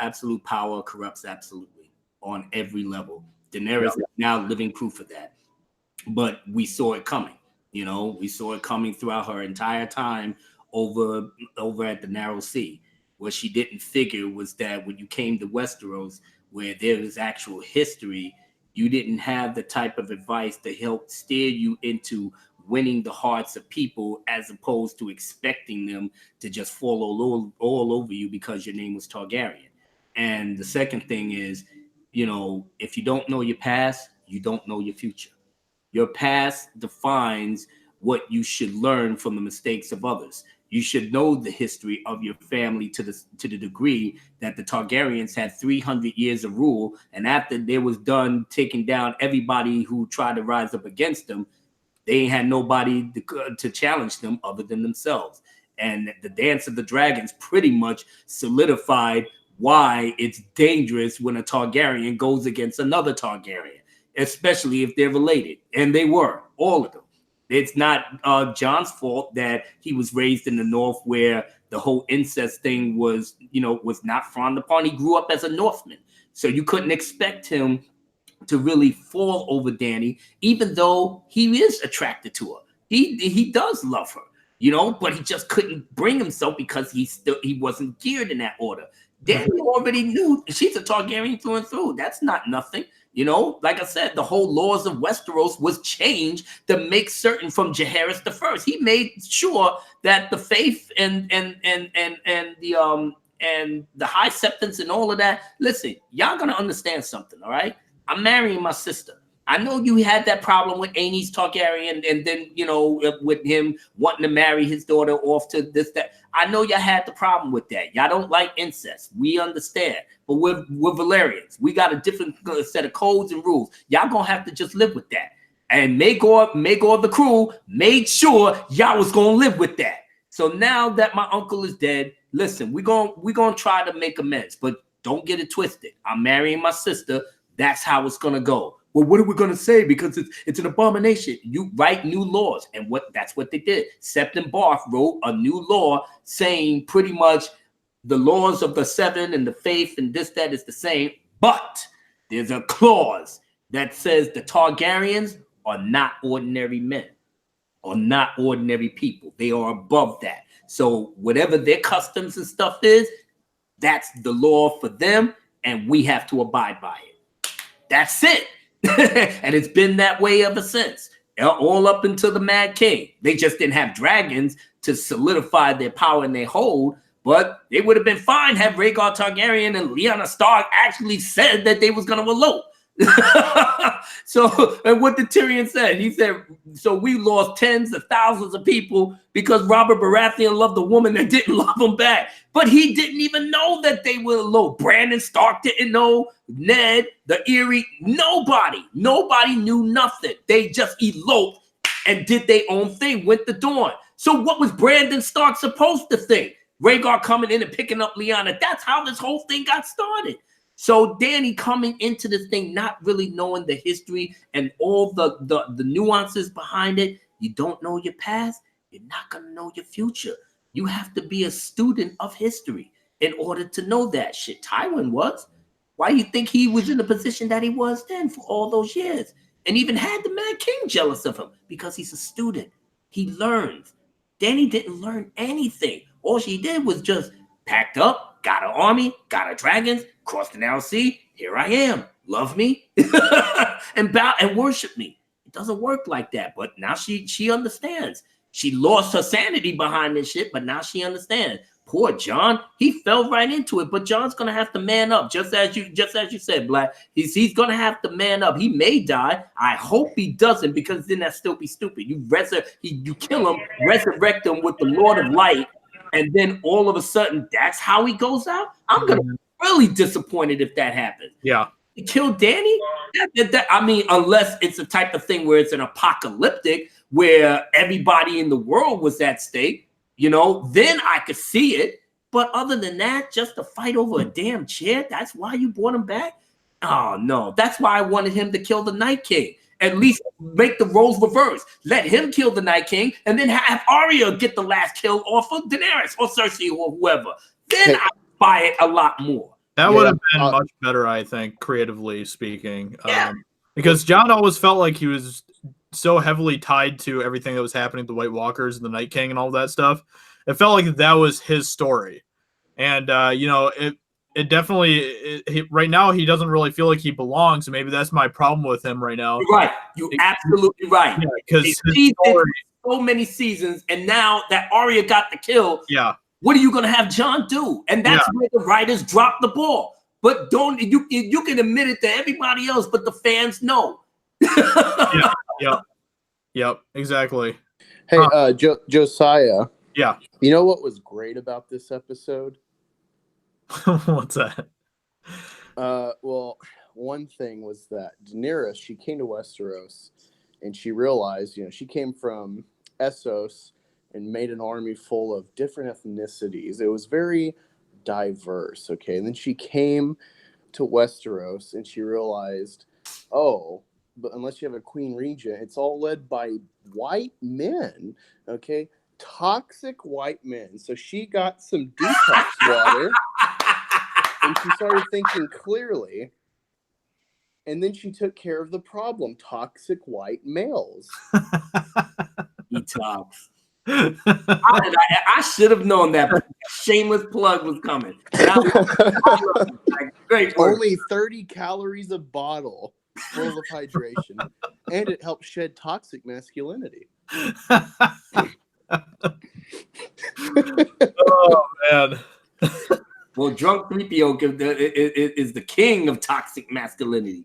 absolute power corrupts absolutely on every level. Daenerys is now living proof of that, but we saw it coming. We saw it coming throughout her entire time over at the Narrow Sea. What she didn't figure was that when you came to Westeros, where there is actual history, you didn't have the type of advice to help steer you into winning the hearts of people as opposed to expecting them to just fall all over you because your name was Targaryen. And the second thing is, you know, if you don't know your past, you don't know your future. Your past defines what you should learn from the mistakes of others. You should know the history of your family to the degree that the Targaryens had 300 years of rule, and after they was done taking down everybody who tried to rise up against them, they ain't had nobody to challenge them other than themselves. And the Dance of the Dragons pretty much solidified why it's dangerous when a Targaryen goes against another Targaryen, especially if they're related. And they were, all of them. It's not Jon's fault that he was raised in the North where the whole incest thing was, you know, was not frowned upon. He grew up as a Northman. So you couldn't expect him to really fall over Dany, even though he is attracted to her. He does love her, you know, but he just couldn't bring himself because he wasn't geared in that order. Dany already knew she's a Targaryen through and through. That's not nothing. You know, like I said, the whole laws of Westeros was changed to make certain from Jaehaerys I. He made sure that the faith and the high septons and all of that. Listen, y'all gonna understand something, all right? I'm marrying my sister. I know you had that problem with Aenys Targaryen, and then, you know, with him wanting to marry his daughter off to this, that. I know y'all had the problem with that. Y'all don't like incest. We understand. But we're Valerians. We got a different set of codes and rules. Y'all gonna have to just live with that. And Maegor the crew made sure y'all was gonna live with that. So now that my uncle is dead, listen, we're gonna try to make amends, but don't get it twisted. I'm marrying my sister. That's how it's gonna go. Well, what are we gonna say? Because it's an abomination. You write new laws, and that's what they did. Septon Barth wrote a new law saying pretty much the laws of the seven and the faith and this, that is the same, but there's a clause that says the Targaryens are not ordinary men, are not ordinary people. They are above that. So whatever their customs and stuff is, that's the law for them, and we have to abide by it. That's it. And it's been that way ever since, all up until the Mad King. They just didn't have dragons to solidify their power and their hold, but they would have been fine had Rhaegar Targaryen and Lyanna Stark actually said that they was going to elope. So, and what did Tyrion say? He said, so we lost tens of thousands of people because Robert Baratheon loved a woman that didn't love him back. But he didn't even know that they were low. Brandon Stark didn't know. Ned, the Eyrie, nobody knew nothing. They just eloped and did their own thing, went to dawn. So what was Brandon Stark supposed to think? Rhaegar coming in and picking up Lyanna. That's how this whole thing got started. So Dany coming into this thing, not really knowing the history and all the nuances behind it. You don't know your past, you're not going to know your future. You have to be a student of history in order to know that shit. Tywin was. Why do you think he was in the position that he was then for all those years? And even had the Mad King jealous of him because he's a student. He learns. Dany didn't learn anything. All she did was just packed up, got an army, got her dragons, crossed the Narrow Sea. Here I am. Love me and bow and worship me. It doesn't work like that. But now she understands. She lost her sanity behind this shit, but now she understands. Poor Jon, he fell right into it. But Jon's gonna have to man up, just as you said, Black. He's gonna have to man up. He may die. I hope he doesn't, because then that still be stupid. You kill him, resurrect him with the Lord of Light, and then all of a sudden that's how he goes out. I'm gonna be really disappointed if that happens. Yeah. You kill Dany? I mean, unless it's the type of thing where it's an apocalyptic, where everybody in the world was at stake, you know, then I could see it. But other than that, just to fight over a damn chair, that's why you brought him back? Oh, no. That's why I wanted him to kill the Night King. At least make the roles reverse. Let him kill the Night King, and then have Arya get the last kill off of Daenerys or Cersei or whoever. Then I buy it a lot more. That would have been much better, I think, creatively speaking. Because Jon always felt like he was so heavily tied to everything that was happening to the White Walkers and the Night King and all that stuff. It felt like that was his story. And, you know, it definitely right now he doesn't really feel like he belongs. So maybe that's my problem with him right now. You're right. You're absolutely right. Yeah, because so many seasons, and now that Arya got the kill, what are you gonna have Jon do? And that's where the writers drop the ball. But don't you can admit it to everybody else, but the fans know. Yep, exactly. Hey, Josiah. Yeah. You know what was great about this episode? What's that? Well, one thing was that Daenerys, she came to Westeros and she realized, she came from Essos and made an army full of different ethnicities. It was very diverse, okay? And then she came to Westeros and she realized, but unless you have a queen regent, it's all led by white men, okay? Toxic white men. So she got some detox water and she started thinking clearly. And then she took care of the problem: toxic white males. Detox. I should have known that shameless plug was coming. Great work. Only 30 calories a bottle, full of hydration, and it helps shed toxic masculinity. Oh man. Well, drunk 3PO is the king of toxic masculinity.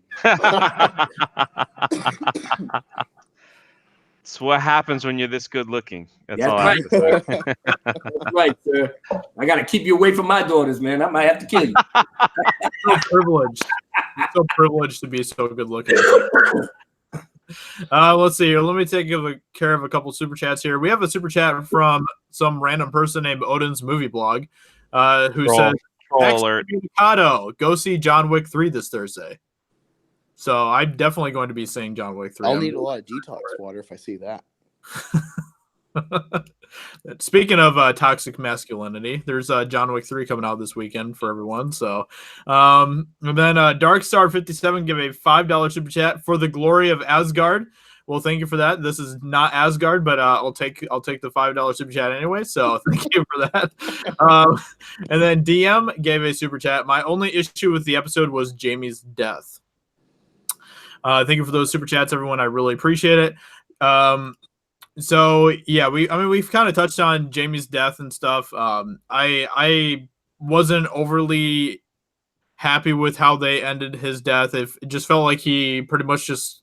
It's what happens when you're this good looking. That's all right. I have to say. That's right, sir. I got to keep you away from my daughters, man. I might have to kill you. So privileged. You're so privileged to be so good looking. Let's see here. Let me take care of a couple super chats here. We have a super chat from some random person named Odin's Movie Blog, who says, "Excommunicado, go see John Wick 3 this Thursday." So I'm definitely going to be seeing John Wick 3. I'll need a lot of detox water if I see that. Speaking of toxic masculinity, there's John Wick 3 coming out this weekend for everyone. So, and then Darkstar57 give a $5 super chat for the glory of Asgard. Well, thank you for that. This is not Asgard, but I'll take the $5 super chat anyway. So thank you for that. And then DM gave a super chat. My only issue with the episode was Jaime's death. Thank you for those super chats, everyone. I really appreciate it. So yeah, we've kind of touched on Jaime's death and stuff. I wasn't overly happy with how they ended his death. It just felt like he pretty much just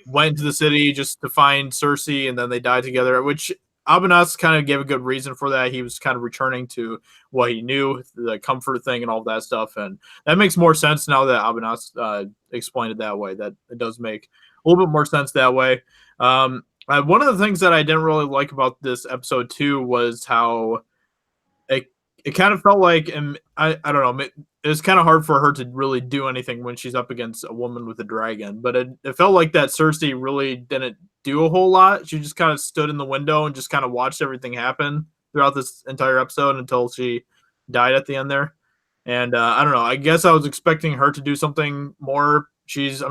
went to the city just to find Cersei, and then they died together, which Abanas kind of gave a good reason for that. He was kind of returning to what he knew, the comfort thing and all that stuff. And that makes more sense now that Abanas explained it that way. That it does make a little bit more sense that way. One of the things that I didn't really like about this episode too was how it kind of felt like, and I don't know, it was kind of hard for her to really do anything when she's up against a woman with a dragon. But it felt like that Cersei really didn't do a whole lot. She just kind of stood in the window and just kind of watched everything happen throughout this entire episode until she died at the end there. And I don't know. I guess I was expecting her to do something more. She's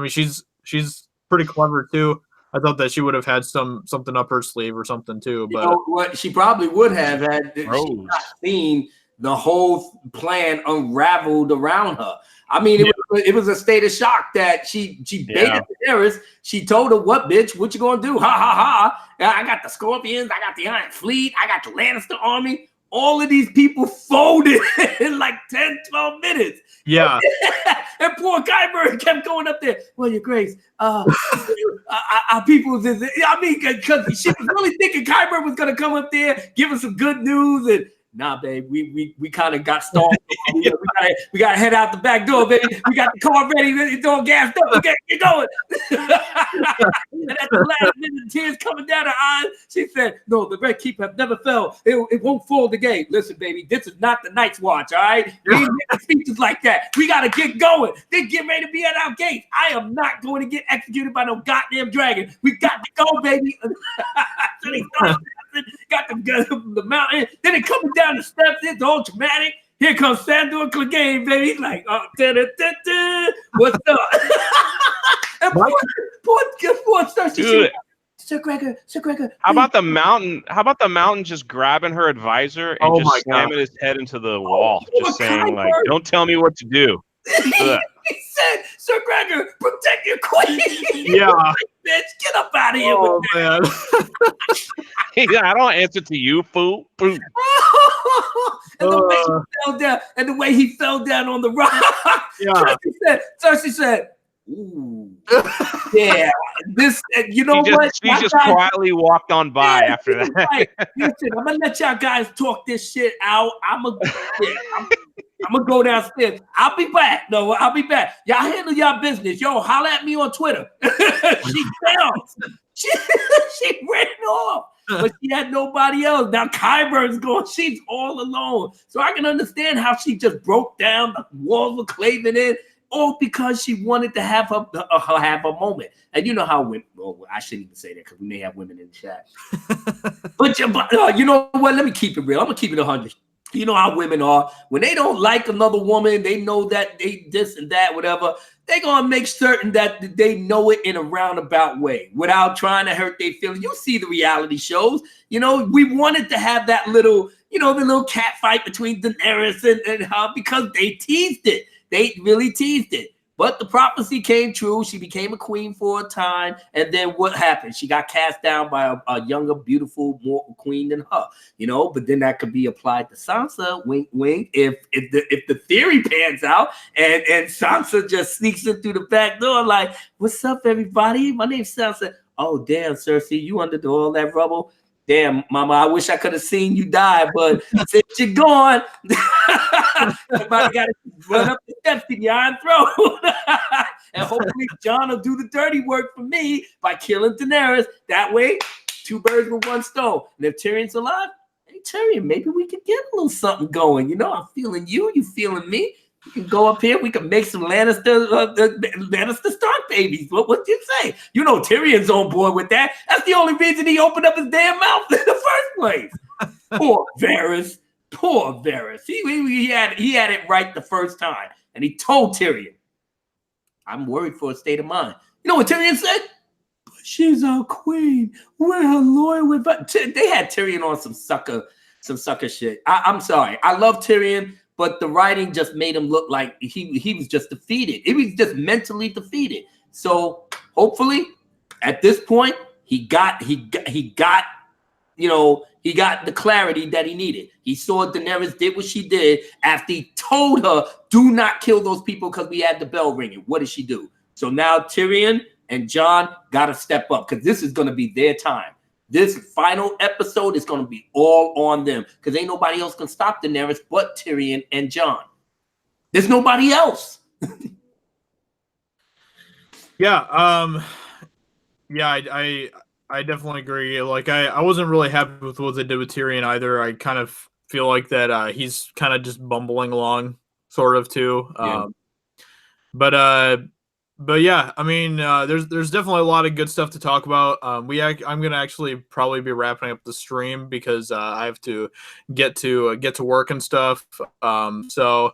pretty clever too. I thought that she would have had something up her sleeve or something too. But you know what? She probably would have had she not seen the whole plan unraveled around her. I mean, it was a state of shock that she baited Daenerys. She told her, "What, bitch? What you gonna do? Ha ha ha! I got the Scorpions. I got the Iron Fleet. I got the Lannister army." All of these people folded in like 10, 12 minutes. Yeah. And poor Kyber kept going up there. Well, Your Grace, our people, I mean, because she was really thinking Kyber was going to come up there, give us some good news. And nah, babe, we kind of got stalled. we got to head out the back door, baby. We got the car ready. It's all gassed up. We got to get going. And at the last minute, tears coming down her eyes, she said, "No, the Red Keep have never fell. It won't fall the gate." Listen, baby, this is not the Night's Watch, all right? We ain't making speeches like that. We got to get going. They get ready to be at our gates. I am not going to get executed by no goddamn dragon. We got to go, baby. So they started got the mountain. Then it coming down the steps. It's all dramatic. Here comes Sandor Clegane, baby. He's like, oh, what's up? And poor Cersei. Sir Gregor. How about the mountain? How about the mountain just grabbing her advisor and just slamming his head into the wall, just saying like, "Don't tell me what to do." He said, "Sir Gregor, protect your queen." Yeah. Bitch, get up out of here. Oh man. I don't answer to you, fool. And the way he fell down on the rock. Yeah. Cersei said, "Ooh, yeah, this." You know what? She just quietly walked on by after that. Right. Listen, I'm gonna let y'all guys talk this shit out. I'm gonna go downstairs. I'll be back. No, I'll be back. Y'all handle y'all business. Yo, holler at me on Twitter. She bounced. She ran off. But she had nobody else. Now Qyburn's going, she's all alone. So I can understand how she just broke down, the walls were caving in, all because she wanted to have a moment. And you know how women, well, I shouldn't even say that because we may have women in the chat. But you know what? Let me keep it real. I'm going to keep it 100. You know how women are. When they don't like another woman, they know that they this and that, whatever. They're going to make certain that they know it in a roundabout way without trying to hurt their feelings. You see the reality shows. You know, we wanted to have that little, the little cat fight between Daenerys and her because they teased it. They really teased it. But the prophecy came true. She became a queen for a time. And then what happened? She got cast down by a younger, beautiful, more queen than her. But then that could be applied to Sansa, wink, wink, if the theory pans out and Sansa just sneaks in through the back door like, "What's up, everybody? My name's Sansa." "Oh, damn, Cersei, you under all that rubble? Damn, mama, I wish I could have seen you die, but since you're gone, somebody got to run up the steps to the Iron Throne." And hopefully Jon will do the dirty work for me by killing Daenerys. That way, 2 birds with 1 stone. And if Tyrion's alive, hey, Tyrion, maybe we could get a little something going. I'm feeling you feeling me. We can go up here. We can make some Lannister Stark babies. What you say? Tyrion's on board with that. That's the only reason he opened up his damn mouth in the first place. Poor Varys. He had it right the first time, and he told Tyrion, "I'm worried for her state of mind." You know what Tyrion said? "But she's our queen. We're her loyal." They had Tyrion on some sucker shit. I'm sorry. I love Tyrion. But the writing just made him look like he was just defeated. He was just mentally defeated. So hopefully, at this point, he got the clarity that he needed. He saw Daenerys did what she did after he told her, "Do not kill those people because we had the bell ringing." What did she do? So now Tyrion and Jon got to step up because this is going to be their time. This final episode is going to be all on them because ain't nobody else can stop Daenerys but Tyrion and Jon. There's nobody else. Yeah. I definitely agree. Like I wasn't really happy with what they did with Tyrion either. I kind of feel like that he's kind of just bumbling along, sort of too. Yeah. But yeah, I mean, there's definitely a lot of good stuff to talk about. I'm gonna actually probably be wrapping up the stream because I have to get to work and stuff. So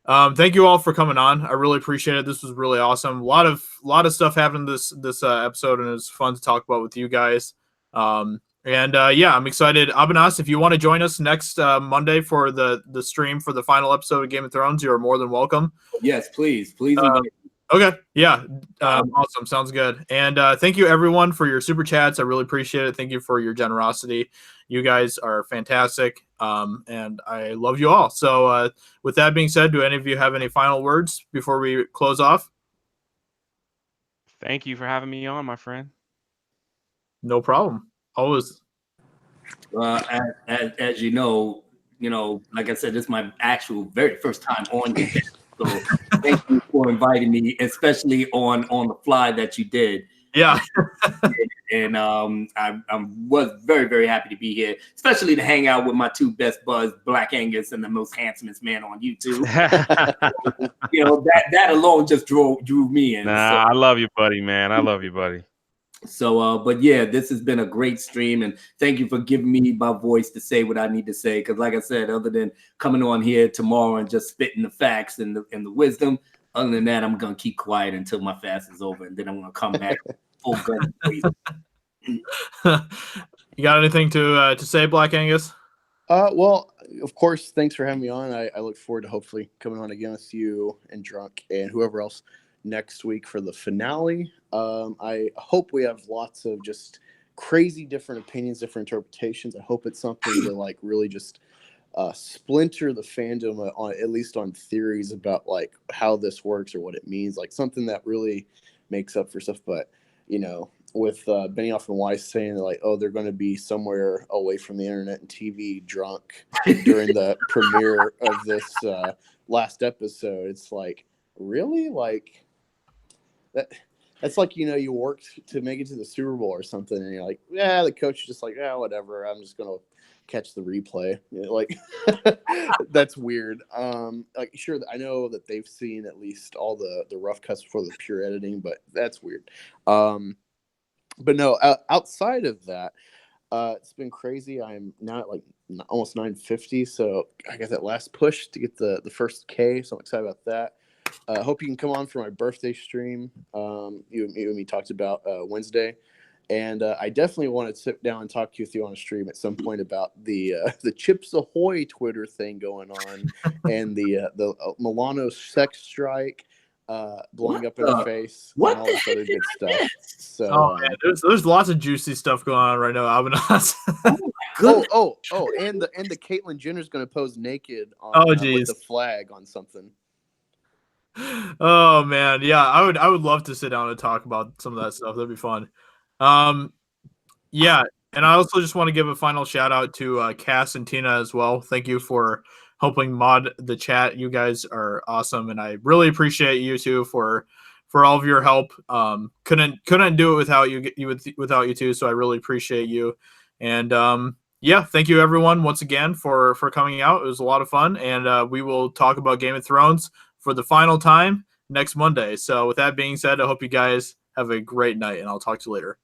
thank you all for coming on. I really appreciate it. This was really awesome. A lot of stuff happened this episode, and it was fun to talk about with you guys. Yeah, I'm excited. Abanas, if you want to join us next Monday for the stream for the final episode of Game of Thrones, you are more than welcome. Yes, please invite me. Okay. Yeah. Awesome. Sounds good. And thank you everyone for your super chats. I really appreciate it. Thank you for your generosity. You guys are fantastic. And I love you all. So with that being said, do any of you have any final words before we close off? Thank you for having me on, my friend. No problem. Always. As you know, like I said, this is my actual very first time on your channel. So thank you for inviting me, especially on the fly that you did. Yeah. And I was very, very happy to be here, especially to hang out with my 2 best buds, Black Angus and the most handsomest man on YouTube. That alone just drew me in. Nah, so, I love you, buddy, man. I love you, buddy. So, but yeah, this has been a great stream, and thank you for giving me my voice to say what I need to say. Because, like I said, other than coming on here tomorrow and just spitting the facts and the wisdom, other than that, I'm gonna keep quiet until my fast is over, and then I'm gonna come back full gun. You got anything to say, Black Angus? Well, of course, thanks for having me on. I look forward to hopefully coming on again with you and Drunk and whoever else next week for the finale. I hope we have lots of just crazy different opinions, different interpretations. I hope it's something to like really just splinter the fandom on at least on theories about like how this works or what it means, like something that really makes up for stuff. But you know, with Benioff and Weiss saying like, oh, they're going to be somewhere away from the internet and TV drunk during the premiere of this last episode, it's like, really? Like that's like, you know, you worked to make it to the Super Bowl or something and you're like, yeah, the coach is just like, yeah, whatever, I'm just going to catch the replay. Like that's weird. Like sure, I know that they've seen at least all the rough cuts before the pure editing, but that's weird. But no, outside of that, it's been crazy. I'm now at like almost 950, so I got that last push to get the first K, so I'm excited about that. Hope you can come on for my birthday stream. You and me talked about Wednesday, and I definitely want to sit down and talk with you on a stream at some point about the Chips Ahoy Twitter thing going on, and the Milano sex strike blowing up in her face, and all this other good stuff. So, man, there's lots of juicy stuff going on right now, Abanas. And the Caitlyn Jenner's going to pose naked on with the flag on something. Oh man, yeah, I would love to sit down and talk about some of that stuff. That'd be fun. Yeah, and I also just want to give a final shout out to Cass and Tina as well. Thank you for helping mod the chat. You guys are awesome, and I really appreciate you two for all of your help. Couldn't do it without without you two, so I really appreciate you. And yeah, thank you everyone once again for coming out. It was a lot of fun, and we will talk about Game of Thrones for the final time next Monday. So with that being said, I hope you guys have a great night, and I'll talk to you later.